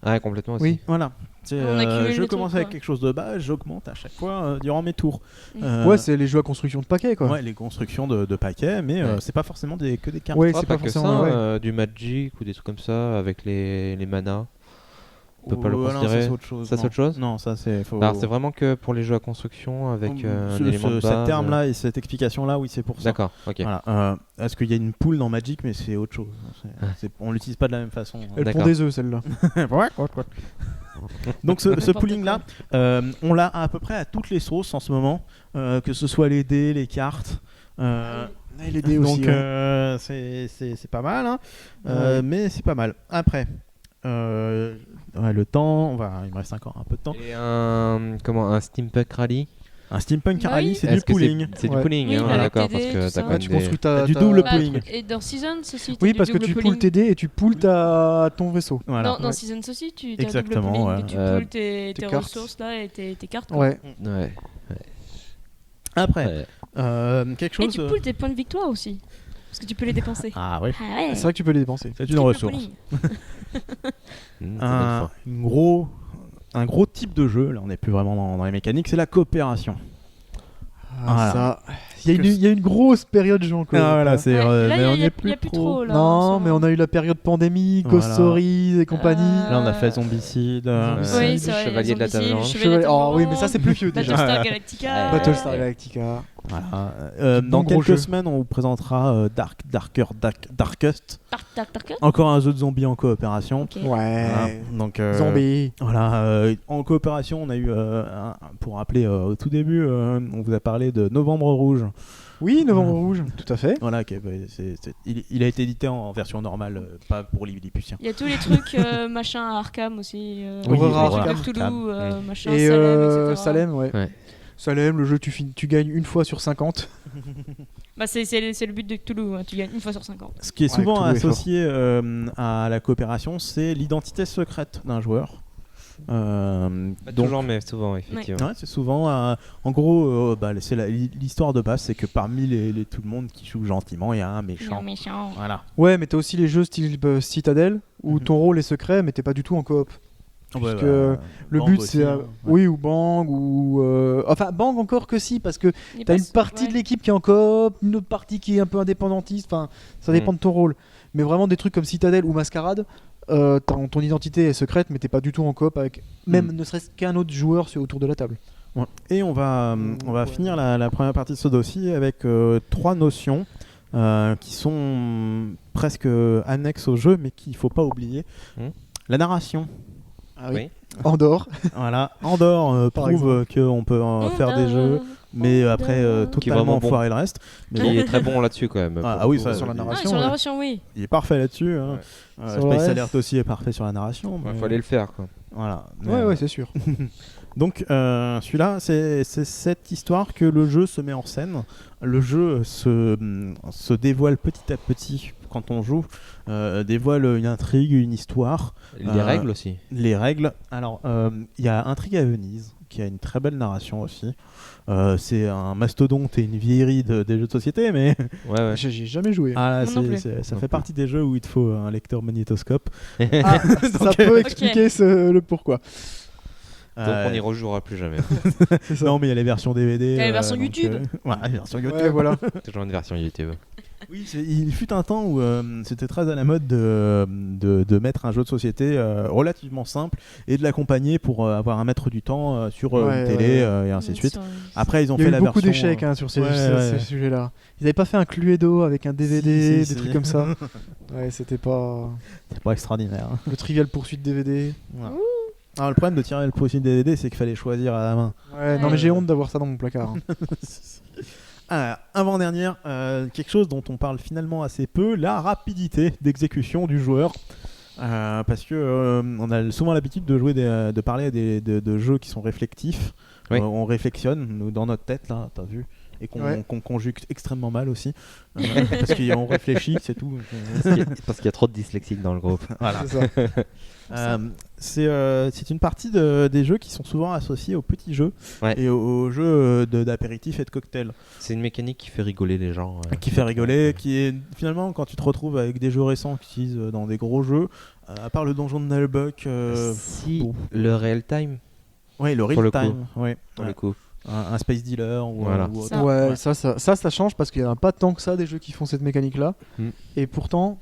S1: Ouais, complètement aussi.
S2: Oui.
S3: Voilà.
S4: On accumule
S3: Je
S4: les
S3: commence
S4: trucs,
S3: avec
S4: quoi.
S3: quelque chose de bas, j'augmente à chaque fois durant mes tours.
S2: Ouais, c'est les jeux à construction de paquets quoi.
S3: Ouais, les constructions de paquets, mais
S1: Ouais.
S3: c'est pas forcément que des cartes.
S2: Ouais,
S1: Ah,
S2: c'est
S1: pas
S2: pas
S1: que ça,
S2: forcément. Ouais.
S1: du Magic ou des trucs comme ça avec les manas. On peut pas le
S3: Non,
S1: considérer.
S3: ça, c'est autre chose.
S1: Ça, c'est
S3: non.
S1: autre chose
S3: Non, ça c'est faux.
S1: Alors c'est vraiment que pour les jeux à construction avec un élément de base.
S3: Cet terme-là et cette explication-là, oui, c'est pour ça.
S1: D'accord, ok.
S3: Voilà. Est-ce qu'il y a une poule dans Magic, mais c'est autre chose. On l'utilise pas de la même façon.
S2: Elle
S1: D'accord.
S2: pond des œufs celle-là.
S3: Donc ce
S4: N'importe
S3: pooling-là, on l'a à peu près à toutes les sauces en ce moment, que ce soit les dés, les cartes.
S2: Les dés aussi.
S3: Donc
S2: ouais.
S3: c'est pas mal, hein.
S2: Ouais.
S3: Mais c'est pas mal. Après, le temps, il me reste encore un peu de temps.
S1: Et un Steampunk Rally
S3: Un steampunk
S4: Oui.
S3: rally, c'est du
S1: Est-ce que
S3: pooling.
S1: C'est du
S2: Ouais.
S1: pooling,
S4: Oui,
S1: hein,
S4: avec
S1: d'accord,
S4: TD,
S1: parce
S4: tout
S1: que
S4: ça.
S1: t'as quand
S2: Ouais,
S1: même
S2: tu
S1: des-
S2: construis
S3: T'as
S2: ta.
S3: du
S2: ta-
S3: double
S4: Bah,
S3: pooling.
S4: Et dans Seasons aussi, t'as
S2: Oui,
S4: du
S2: parce que
S4: double
S2: tu
S4: pooling.
S2: poules TD et tu poules ton vaisseau.
S3: Voilà.
S4: Dans
S2: Ouais.
S4: Seasons aussi, tu as
S3: Exactement,
S4: double pooling.
S3: ouais.
S4: Et tu
S1: Euh,
S4: poules tes
S2: tes cartes.
S4: ressources là et tes cartes. quoi.
S2: Ouais.
S1: Ouais.
S3: Après,
S1: Ouais.
S3: quelque
S4: Et
S3: chose.
S4: tu poules tes points de victoire aussi. Parce que tu peux les dépenser.
S3: Ah oui,
S4: Ah ouais.
S2: C'est vrai que tu peux les dépenser.
S3: c'est une
S4: Triple
S3: ressource.
S4: pooling.
S1: C'est
S3: Un gros type de jeu, là on n'est plus vraiment dans les mécaniques, c'est la coopération. Voilà.
S2: Ça. Il y a une grosse période jeu en coop.
S3: Voilà,
S2: hein.
S3: c'est
S4: Ouais, là,
S3: mais on
S4: il
S3: n'y
S4: y
S3: est
S4: a
S3: plus
S4: plus
S3: trop.
S4: trop là. en
S2: Non,
S4: ce
S2: mais on
S4: moment.
S2: a eu la période pandémie, Ghost
S3: Voilà.
S2: Stories et compagnie.
S3: Là on a fait Zombicide.
S2: Zombicide.
S4: Oui, c'est vrai.
S1: Chevalier de la Taverne.
S2: Oh oui, mais ça c'est plus vieux déjà.
S4: Battlestar Galactica.
S1: Ouais.
S2: Battlestar Galactica.
S3: Voilà. Dans
S2: gros jeu.
S3: quelques semaines, on vous présentera Darkest.
S4: Tac.
S3: Encore un jeu de zombies en coopération.
S4: Ok.
S3: Voilà.
S2: Ouais.
S3: Donc,
S2: Zombie.
S3: Voilà, en coopération, on a eu, pour rappeler au tout début, on vous a parlé de Novembre Rouge.
S2: Oui, Novembre Rouge, tout à fait.
S3: Voilà, il a été édité en version normale, pas pour les Lilliputiens.
S4: Il y a tous les trucs machin à Arkham aussi.
S2: Oui,
S4: Horror
S2: Arkham.
S4: de Cthulhu, machin,
S2: Et
S4: Salem, etc.
S2: Salem, ouais.
S1: Ouais.
S2: Salem, le jeu, tu gagnes une fois sur 50.
S4: Bah, c'est le but de Cthulhu, hein, tu gagnes une fois sur 50.
S3: Ce qui est
S2: Ouais,
S3: souvent
S2: tout est
S3: associé à la coopération, c'est l'identité secrète d'un joueur.
S1: Pas
S3: Donc,
S1: toujours, mais souvent, effectivement.
S3: ouais, c'est souvent, en gros, c'est l'histoire de base, c'est que parmi tout le monde qui joue gentiment, il y a un méchant.
S4: Méchant.
S3: Voilà.
S2: Ouais, mais t'as aussi les jeux style Citadel où
S3: Mhm.
S2: ton rôle est secret, mais t'es pas du tout en coop. Puisque le
S3: Bang
S2: but
S3: aussi,
S2: c'est.
S3: hein, ouais.
S2: Oui, ou Bang, ou. Enfin, Bang encore que si, parce que
S4: Il
S2: t'as une
S4: passe-
S2: partie
S4: ouais.
S2: de l'équipe qui est en coop, une autre partie qui est un peu indépendantiste, enfin, ça dépend de ton rôle. Mais vraiment des trucs comme Citadel ou Mascarade, ton identité est secrète, mais t'es pas du tout en coop avec même ne serait-ce qu'un autre joueur autour de la table.
S3: Ouais. Et on va
S2: Ouais.
S3: finir la première partie de ce dossier avec 3 notions qui sont presque annexes au jeu, mais qu'il ne faut pas oublier.
S1: Hmm.
S3: La narration.
S2: Ah
S1: Oui.
S2: Andorre.
S3: Voilà. Andorre
S2: Par
S3: prouve qu'on peut faire des jeux, mais après
S1: Qui est vraiment
S3: totalement
S1: bon.
S3: foirer le reste. Mais
S1: Qui
S3: bon,
S1: est très bon là-dessus quand même.
S3: Ah,
S1: pour
S3: ah oui,
S1: le coup.
S3: ça,
S2: sur la
S3: il-
S2: narration.
S4: Ah, sur la
S2: ouais.
S4: narration, oui.
S3: il est parfait là-dessus. Hein.
S2: Sur le
S3: Space
S2: reste.
S3: Alert aussi est parfait sur la narration.
S1: Il
S3: mais-
S1: fallait le faire, quoi.
S3: Voilà.
S2: Ouais, c'est sûr.
S3: Donc celui-là, c'est cette histoire que le jeu se met en scène. Le jeu se dévoile petit à petit quand on joue, dévoile une intrigue, une histoire,
S1: Les règles aussi.
S3: les règles. Alors, il y a Intrigue à Venise, qui a une très belle narration aussi. C'est un mastodonte et une vieillerie des jeux de société, mais
S1: Ouais, ouais.
S2: J'ai jamais joué.
S3: ah, là,
S4: Moi non plus.
S3: ça fait partie des jeux où il te faut un lecteur magnétoscope.
S2: Ah, ça peut expliquer le pourquoi.
S1: Donc on n'y rejouera plus jamais.
S2: C'est ça.
S3: Non, mais il y a les versions DVD.
S4: Il y a les versions
S3: donc,
S4: YouTube.
S3: voilà, les versions YouTube.
S2: Ouais, voilà.
S1: Toujours une version YouTube.
S3: Oui, il fut un temps où c'était très à la mode de mettre un jeu de société relativement simple et de l'accompagner pour avoir un maître du temps sur
S2: Ouais,
S3: une télé
S2: ouais.
S3: et ainsi de suite.
S4: Sur-
S3: Après, ils ont
S2: Il y
S3: fait
S2: a eu
S3: la
S2: beaucoup
S3: version.
S2: d'échecs hein, sur ces
S3: ouais.
S2: sujets-là. Ils avaient pas fait un Cluedo avec un DVD,
S3: Si,
S2: des
S3: si.
S2: trucs comme ça. Ouais, c'était pas
S3: C'est pas extraordinaire.
S2: le Trivial Poursuite DVD.
S3: Voilà. Alors, le problème de tirer le procès DVD, c'est qu'il fallait choisir à la main.
S2: Ouais, non
S4: Ouais.
S2: mais j'ai honte d'avoir ça dans mon placard. hein.
S3: Avant-dernière, quelque chose dont on parle finalement assez peu, la rapidité d'exécution du joueur. Parce que on a souvent l'habitude de jouer de parler de jeux qui sont réflectifs.
S1: Oui.
S3: On réflexionne nous, dans notre tête, là, t'as vu, et qu'on
S2: Ouais.
S3: qu'on conjugue extrêmement mal aussi. Parce qu'on réfléchit, c'est tout.
S1: Parce qu'il y a trop de dyslexiques dans le groupe.
S3: Voilà.
S2: C'est ça.
S3: C'est une partie des jeux qui sont souvent associés aux petits jeux
S1: Ouais.
S3: et aux jeux d'apéritif et de cocktail.
S1: C'est une mécanique qui fait rigoler les gens.
S3: Qui fait rigoler, qui est finalement quand tu te retrouves avec des jeux récents qui utilisent dans des gros jeux, à part le donjon de Nullbuck,
S1: Si
S3: bon.
S1: le real time,
S3: ouais, le
S1: pour
S3: real
S1: le
S3: time, ouais,
S1: pour
S3: ouais.
S1: le coup.
S3: Un space dealer ou,
S1: Voilà.
S3: ou autre.
S4: Ça.
S2: Ouais,
S3: Ouais.
S2: ça change parce qu'il y en a pas tant que ça des jeux qui font cette mécanique-là.
S1: Mm.
S2: Et pourtant,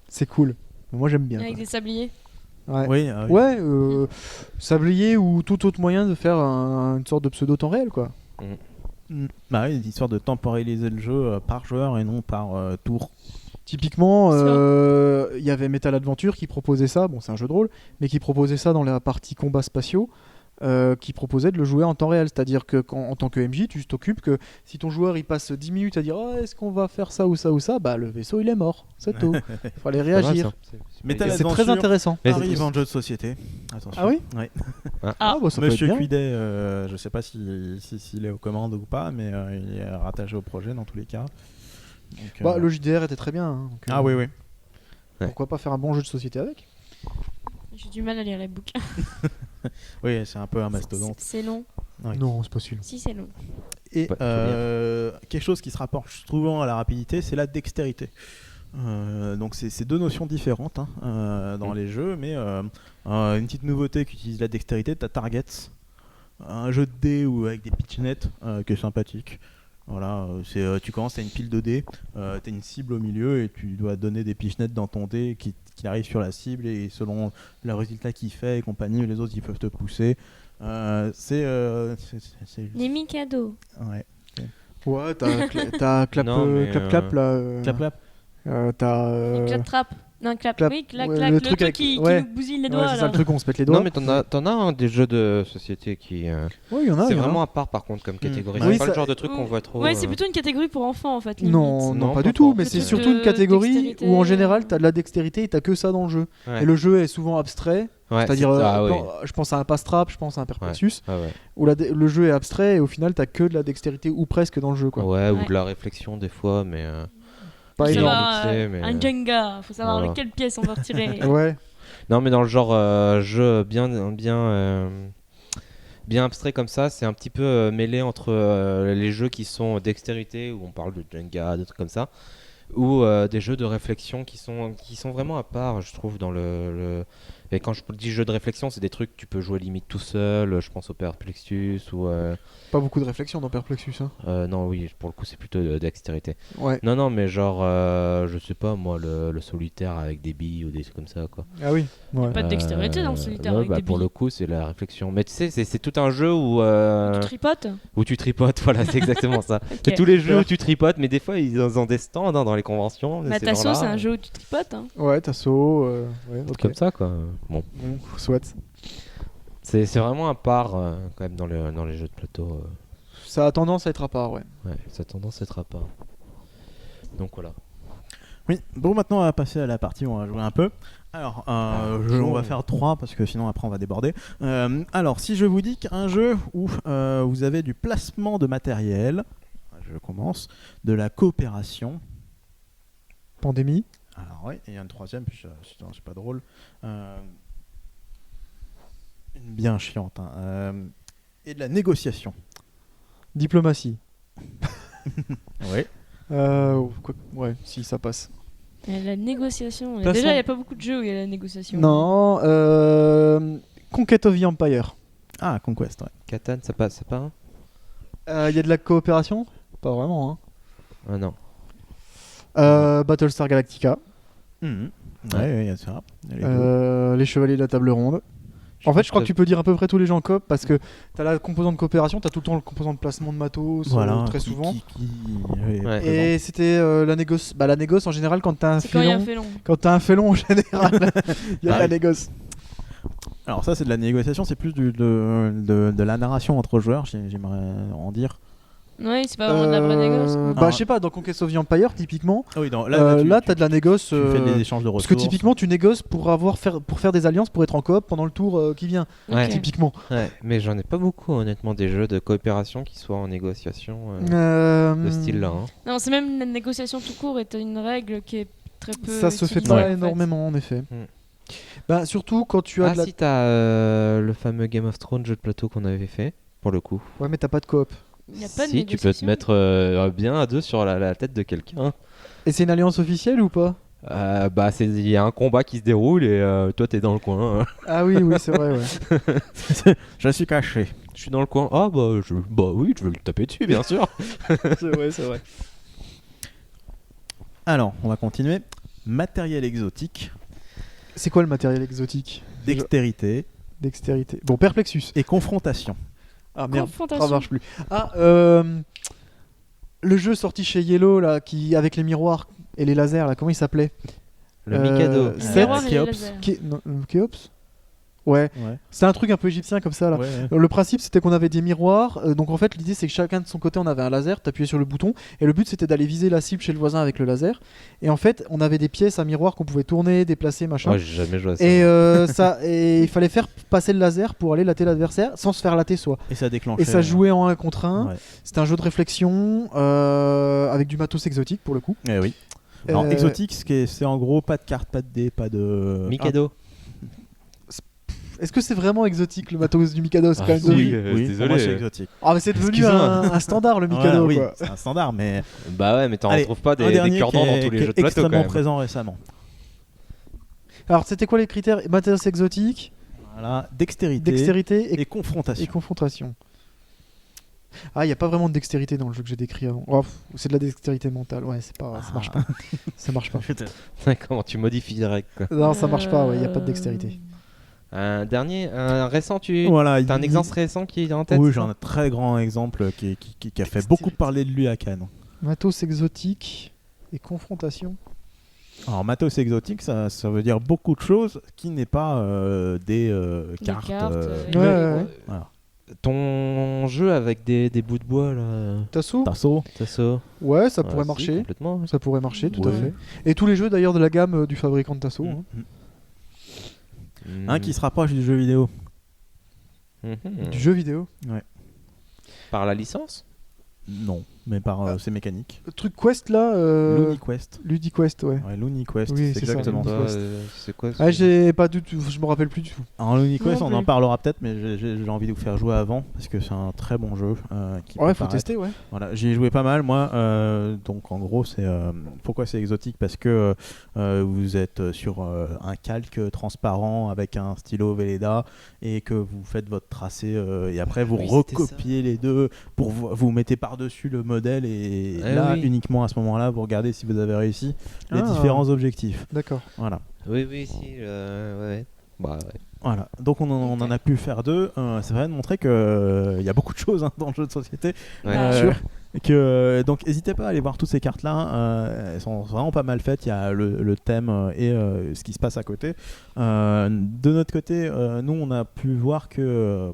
S2: c'est cool. Moi j'aime bien.
S4: Avec
S2: quoi.
S4: des sabliers.
S2: Ouais.
S3: Oui, oui.
S2: Ouais, sablier ou tout autre moyen de faire une sorte de pseudo temps réel quoi.
S3: Bah oui, histoire de temporaliser le jeu par joueur et non par tour.
S2: Typiquement,
S4: Ça.
S2: il y avait Metal Adventure qui proposait ça, bon c'est un jeu de rôle, mais qui proposait ça dans la partie combats spatiaux. qui proposait de le jouer en temps réel. C'est-à-dire que en tant que MJ, tu t'occupes que si ton joueur il passe 10 minutes à dire oh, est-ce qu'on va faire ça ou ça ou ça, bah le vaisseau il est mort, c'est tout. Il fallait
S1: Pas mal,
S2: réagir.
S1: ça.
S3: Mais
S2: Et
S3: t'as
S2: c'est très
S3: l'aventure.
S2: intéressant.
S1: Mais
S3: Arrive en jeu de société. Attention.
S2: Ah oui
S3: Ouais.
S2: Ah, bah, ça peut être
S3: Monsieur
S2: bien.
S3: Cuidet, je sais pas s'il est aux commandes ou pas, mais il est rattaché au projet dans tous les cas. Donc,
S2: Bah, le JDR était très bien. Hein, donc,
S3: Ah oui, oui.
S2: Pourquoi pas faire un bon jeu de société avec?
S4: J'ai du mal à lire les bouquins.
S3: Oui, c'est un peu un mastodonte.
S4: C'est long.
S3: Ouais.
S2: Non, c'est pas celui-là.
S4: Si, c'est long.
S3: Et
S1: Ouais,
S3: quelque chose qui se rapporte souvent à la rapidité, c'est la dextérité. Donc c'est deux notions différentes hein, dans les jeux, mais une petite nouveauté qui utilise la dextérité, t'as Targets, un jeu de dés ou avec des pitchnettes qui est sympathique. Voilà, tu commences, t'as une pile de dés, t'as une cible au milieu et tu dois donner des pitchnettes dans ton dé qui arrive sur la cible et selon le résultat qu'il fait et compagnie, les autres ils peuvent te pousser. C'est
S4: Les Mikado.
S3: ouais.
S2: Ouais, t'as clap,
S1: Non, mais,
S2: clap là.
S3: Clap clap.
S2: T'as.
S4: Clap-trap. Non, clap.
S2: clap-
S4: Oui, clac,
S2: ouais,
S4: clac.
S2: le
S4: Le
S2: truc
S4: truc
S2: avec-
S4: qui
S2: ouais.
S4: nous bousille les
S2: Ouais,
S4: doigts
S2: c'est ça
S4: là.
S2: le truc, on se pète les doigts.
S1: Non, mais t'en as un des jeux de société qui.
S2: Ouais, il y en a.
S1: c'est
S2: il y en a.
S1: vraiment à part par contre comme catégorie.
S2: Oui,
S1: C'est pas
S2: ça-
S1: le genre de truc qu'on voit trop.
S4: Ouais, c'est plutôt une catégorie pour enfants en fait. limite.
S2: Non,
S1: Non,
S2: pas
S1: pas
S2: du tout,
S1: trop.
S2: mais
S4: Le
S2: c'est
S4: truc
S2: surtout une
S4: de
S2: catégorie
S4: dextérité.
S2: où en général t'as de la dextérité et t'as que ça dans le jeu.
S1: Ouais.
S2: Et le jeu est souvent abstrait,
S1: Ouais,
S2: c'est-à-dire,
S1: ah, oui.
S2: je pense à un pass-trap, je pense à un Perplexus,
S1: Ah ouais.
S2: où le jeu est abstrait et au final t'as que de la dextérité ou presque dans le jeu. Quoi.
S1: Ouais, ou
S4: Ouais.
S1: de la réflexion des fois, mais.
S2: Pas
S4: Faut
S1: il est
S2: énorme.
S4: savoir,
S1: mixé, mais-
S4: un Jenga, faut savoir
S1: Voilà.
S4: quelle pièce on va retirer.
S2: Ouais,
S1: Non, mais dans le genre jeu bien abstrait comme ça, c'est un petit peu mêlé entre les jeux qui sont dextérité, où on parle de Jenga, des trucs comme ça, ou des jeux de réflexion qui sont vraiment à part, je trouve, dans le... Et quand je dis jeu de réflexion, c'est des trucs que tu peux jouer limite tout seul, je pense au Perplexus, ou...
S2: pas beaucoup de réflexion dans Perplexus. Hein.
S1: non, oui, pour le coup, c'est plutôt dextérité.
S2: Ouais.
S1: Non, non, mais genre, je sais pas, moi, le solitaire avec des billes ou des trucs comme ça, quoi.
S2: Ah oui. Ouais.
S4: Pas de dextérité dans le solitaire
S1: ouais,
S4: avec des
S1: pour
S4: billes.
S1: le coup, c'est la réflexion. Mais tu sais, c'est tout un jeu
S4: Tu tripotes.
S1: où tu tripotes, voilà, c'est exactement ça.
S4: Ok.
S1: C'est tous les jeux où tu tripotes, mais des fois, ils ont des stands hein, dans les conventions.
S4: Bah,
S1: ces
S4: Tasso,
S1: gens-là,
S4: c'est un jeu où tu tripotes. Hein.
S2: Ouais, Tasso. Ouais, ok.
S1: Comme ça, quoi. Bon,
S2: Bon, soit.
S1: c'est vraiment à part, quand même, dans les jeux de plateau.
S2: Ça a tendance à être à part, ouais.
S1: Ouais, ça a tendance à être à part. Donc voilà.
S3: Oui, bon maintenant on va passer à la partie où on va jouer un peu. Alors, on va faire 3 parce que sinon après on va déborder. Alors, si je vous dis qu'un jeu où vous avez du placement de matériel, je commence, de la coopération.
S2: Pandémie.
S3: Alors oui, et il y a une troisième, puis c'est pas drôle. Une bien chiante. Hein. Et de la négociation.
S2: Diplomatie.
S3: Oui.
S2: Ouais, si ça passe.
S4: Et la négociation.
S2: Placement.
S4: Déjà, il n'y a pas beaucoup de jeux où il y a la négociation.
S2: Non, Conquest of the Empire.
S3: Ah, Conquest, ouais.
S1: Catan, ça passe, c'est pas un
S2: Il y a de la coopération? Pas vraiment, hein.
S1: Ah non.
S2: Battlestar Galactica.
S3: Mhm. Ouais, il y a ça. Il y a les deux.
S2: Les Chevaliers de la Table Ronde. En fait, je crois que tu peux dire à peu près tous les jeux en coop parce que t'as la composante coopération, t'as tout le temps le composant de placement de matos,
S3: Voilà,
S2: très souvent.
S3: ouais,
S1: Ouais.
S3: présent.
S2: Et c'était la négoce. Bah, la négoce en général, quand t'as un
S4: C'est quand il y a un
S2: félon.
S4: félon.
S2: Quand t'as un félon en général, il y a
S3: Ah
S2: la
S3: oui.
S2: négoce.
S3: Alors ça c'est de la négociation, c'est plus de la narration entre joueurs, j'aimerais en dire.
S4: Oui, c'est pas vraiment de la vraie négoce.
S2: Bah,
S3: Alors-
S2: je sais pas, dans Conquest of the Empire, typiquement,
S3: Ah oui,
S2: là, t'as de la négoce.
S3: tu fais des échanges de
S2: Parce
S3: ressources.
S2: que typiquement, tu négoces pour faire des alliances, pour être en coop pendant le tour qui vient.
S1: Ouais.
S4: Ok.
S2: Typiquement.
S1: Ouais, mais j'en ai pas beaucoup, honnêtement, des jeux de coopération qui soient en négociation de ce style-là. Hein.
S4: Non, c'est même la négociation tout court est une règle qui est très peu.
S2: Ça se fait
S4: utilisée,
S2: pas
S4: en fait.
S2: énormément, en effet.
S1: Mm.
S2: Bah, surtout quand tu as
S1: Ah
S2: de la.
S1: si, t'as le fameux Game of Thrones jeu de plateau qu'on avait fait, pour le coup.
S2: Ouais, mais t'as pas de coop.
S4: Il n'y a pas de
S1: Si, tu peux te
S4: négociation.
S1: mettre bien à deux sur la tête de quelqu'un.
S2: Et c'est une alliance officielle ou pas?
S1: Bah, il y a un combat qui se déroule et toi t'es dans le coin.
S2: Ah oui, oui, c'est vrai, ouais.
S3: Je suis caché.
S1: Je suis dans le coin. Ah bah, bah oui, je vais le taper dessus, bien sûr.
S2: c'est vrai, c'est vrai.
S3: Alors, on va continuer. Matériel exotique,
S2: C'est quoi le matériel exotique?
S3: dextérité
S2: Dextérité. Bon, Perplexus.
S3: et confrontation.
S2: Ah merde,
S4: Confrontation.
S2: ça marche plus. Ah, le jeu sorti chez Yellow, là, avec les miroirs et les lasers, là, comment il s'appelait?
S1: Le Mikado.
S2: Sept.
S4: Miroir et les
S3: Kéops.
S4: lasers.
S2: Kéops? Ouais,
S3: Ouais.
S2: c'est un truc un peu égyptien comme ça là.
S3: Ouais, ouais.
S2: Le principe c'était qu'on avait des miroirs, donc en fait l'idée c'est que chacun de son côté on avait un laser, t'appuyais sur le bouton et le but c'était d'aller viser la cible chez le voisin avec le laser et en fait on avait des pièces à miroir qu'on pouvait tourner, déplacer, machin.
S1: Ouais, j'ai jamais joué à ça.
S2: Et il fallait faire passer le laser pour aller latter l'adversaire sans se faire latter soi.
S3: Et ça déclenchait.
S2: Et ça jouait en 1 contre 1,
S3: Ouais.
S2: c'était un jeu de réflexion avec du matos exotique pour le coup.
S3: Eh oui. Alors,
S2: Euh,
S3: exotique, c'est en gros pas de cartes, pas de dés, pas de.
S1: Mikado.
S2: Est-ce que c'est vraiment exotique le matos du Mikado? C'est
S1: Ah,
S2: quand même
S1: si.
S2: devenu-
S3: Oui,
S1: désolé.
S3: pour moi c'est exotique.
S2: Ah mais c'est devenu
S1: Excuse-moi.
S2: un standard le Mikado
S3: Voilà, oui,
S2: quoi.
S3: c'est un standard, mais.
S1: Bah ouais, mais t'en
S3: Allez,
S1: retrouves pas
S3: un
S1: des
S3: dernier
S1: cure-dents
S3: qui est-
S1: dans tous les
S3: qui est
S1: jeux de plateau quand
S3: extrêmement
S1: même.
S3: présent récemment.
S2: Alors c'était quoi les critères? Matos exotique,
S3: Voilà, dextérité,
S2: dextérité
S3: et
S2: et
S3: confrontation.
S2: confrontation. Ah, il y a pas vraiment de dextérité dans le jeu que j'ai décrit avant. Oh, c'est de la dextérité mentale. Ouais, c'est pas, ça marche pas. Ça marche pas.
S1: Comment tu modifies direct quoi.
S2: Non, ça marche pas. Ouais, il y a pas de dextérité.
S1: Un dernier, un récent,
S3: Voilà,
S1: t'as un
S3: il-
S1: exemple récent qui est en tête?
S3: Oui,
S1: ça
S3: j'en ai un très grand exemple qui a fait beaucoup parler de lui à Cannes.
S2: Matos exotique et confrontation.
S3: Alors, matos exotique, ça veut dire beaucoup de choses qui n'est pas des cartes.
S4: cartes,
S2: Ouais, ouais.
S3: Voilà.
S1: Ton jeu avec des bouts de bois là,
S2: Tasso.
S3: Tasso.
S1: Tasso.
S2: Ouais, ça
S1: Ouais,
S2: pourrait
S1: si,
S2: marcher.
S1: complètement.
S2: Ça pourrait marcher, tout à
S3: Ouais.
S2: fait. Et tous les jeux d'ailleurs de la gamme du fabricant de Tasso. hein.
S3: Un qui se rapproche du jeu vidéo.
S1: Mhm.
S2: Du jeu vidéo.
S1: Par la licence?
S3: Non, mais par ses mécaniques.
S2: Le truc Quest là.
S3: LuniQuest.
S2: LudiQuest, ouais.
S3: Ouais, LuniQuest,
S2: Oui,
S3: c'est
S2: c'est ça,
S3: exactement ça.
S2: LuniQuest.
S1: C'est quoi
S2: Ah, j'ai pas du tout. Je me rappelle plus du tout.
S3: Alors LuniQuest,
S4: Non
S3: on en
S4: plus.
S3: parlera peut-être, mais j'ai envie de vous faire jouer avant parce que c'est un très bon jeu. Qui
S2: Ouais,
S3: peut
S2: faut
S3: paraître-
S2: tester, ouais.
S3: Voilà, j'y ai joué pas mal moi. Donc en gros, c'est pourquoi c'est exotique parce que vous êtes sur un calque transparent avec un stylo Velleda et que vous faites votre tracé et après vous
S1: Oui, c'était
S3: recopiez les deux pour vous mettez par-dessus le modèle et
S1: Eh
S3: là
S1: oui.
S3: uniquement à ce moment-là vous regardez si vous avez réussi les
S2: Ah.
S3: différents objectifs.
S2: D'accord.
S3: Voilà.
S1: Oui, si. Ouais. Bah ouais.
S3: Voilà, donc on en a pu faire deux. Ça va montrer qu'il y a beaucoup de choses hein, dans le jeu de société.
S1: Ouais.
S2: Sûr.
S3: Donc n'hésitez pas à aller voir toutes ces cartes-là. Elles sont vraiment pas mal faites. Il y a le thème et ce qui se passe à côté. De notre côté, nous on a pu voir que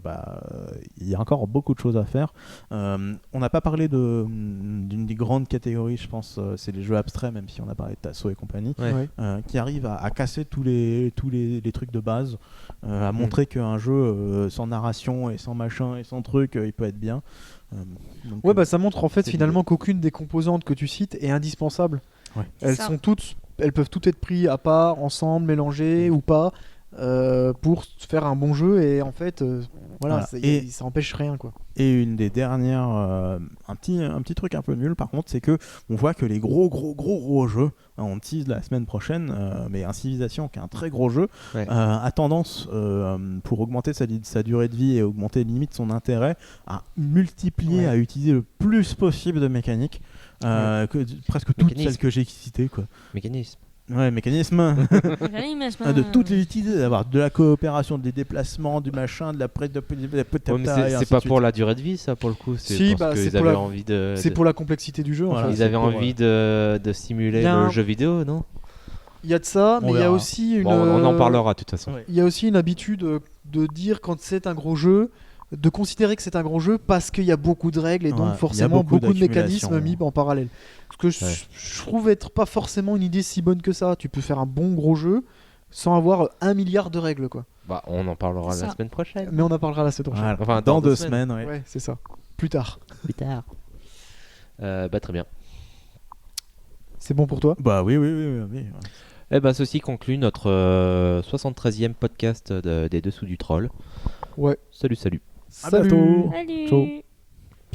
S3: il y a encore beaucoup de choses à faire. On n'a pas parlé d'une des grandes catégories, je pense, c'est les jeux abstraits, même si on a parlé de Tasso et compagnie.
S1: Ouais.
S2: Ouais.
S3: Qui arrive à casser tous les trucs de base, à montrer qu'un jeu sans narration et sans machin et sans truc, il peut être bien. Donc,
S2: Ouais, bah ça montre en fait
S3: c'est
S2: finalement qu'aucune des composantes que tu cites est indispensable.
S3: Ouais.
S4: Ça.
S2: Elles peuvent toutes être prises à part, ensemble, mélangées ou pas, pour faire un bon jeu. Et en fait, voilà,
S3: Voilà. Et-
S2: ça empêche rien, quoi.
S3: Et une des dernières, un petit truc un peu nul par contre, c'est que on voit que les gros jeux, hein, on tease la semaine prochaine, mais un Civilization qui est un très gros jeu,
S1: Ouais.
S3: a tendance, pour augmenter sa durée de vie et augmenter limite son intérêt, à multiplier,
S2: Ouais.
S3: à utiliser le plus possible de mécaniques, presque toutes
S1: Mécanisme.
S3: celles que j'ai citées, quoi.
S1: Mécanisme.
S3: Ouais, mécanisme. De toutes les utiliser, d'avoir de la coopération, des déplacements, du machin, de la prête de
S1: Ouais, mais c'est pas pour la durée de vie, ça, pour le coup. C'est
S2: Si,
S1: parce
S2: bah, c'est
S1: qu'ils
S2: pour
S1: avaient
S2: la-
S1: envie de.
S2: C'est pour la complexité du jeu.
S3: Voilà.
S2: En fait.
S1: Ils avaient
S3: c'est pour,
S1: envie de simuler
S2: Il y a
S1: le
S2: un-
S1: jeu vidéo, non?
S2: Il y a de ça,
S3: On
S2: mais il y a
S3: verra.
S2: aussi une.
S1: Bon, on en parlera de toute façon.
S3: Ouais.
S2: Il y a aussi une habitude de dire quand c'est un gros jeu, de considérer que c'est un gros jeu parce qu'il y a beaucoup de règles et
S3: Ouais, il y
S2: donc
S3: a
S2: forcément
S3: beaucoup
S2: beaucoup de
S3: d'accumulation.
S2: mécanismes mis en parallèle. Ce que
S1: Ouais.
S2: je trouve être pas forcément une idée si bonne que ça. Tu peux faire un bon gros jeu sans avoir 1 milliard de règles, quoi.
S1: Bah, on en parlera
S4: C'est
S1: la
S4: ça.
S1: semaine prochaine.
S2: Mais on en parlera la semaine prochaine.
S3: Voilà.
S1: Enfin,
S3: dans
S1: dans
S3: 2
S1: 2
S3: semaines, ouais.
S2: Ouais, c'est ça. Plus tard.
S1: Plus tard. Bah, très bien.
S2: C'est bon pour toi?
S3: Bah oui.
S1: Eh ben, ceci conclut notre 73e podcast des Dessous du Troll.
S2: Ouais.
S1: Salut.
S3: À
S2: Salut.
S3: bientôt.
S4: Salut.
S3: Ciao.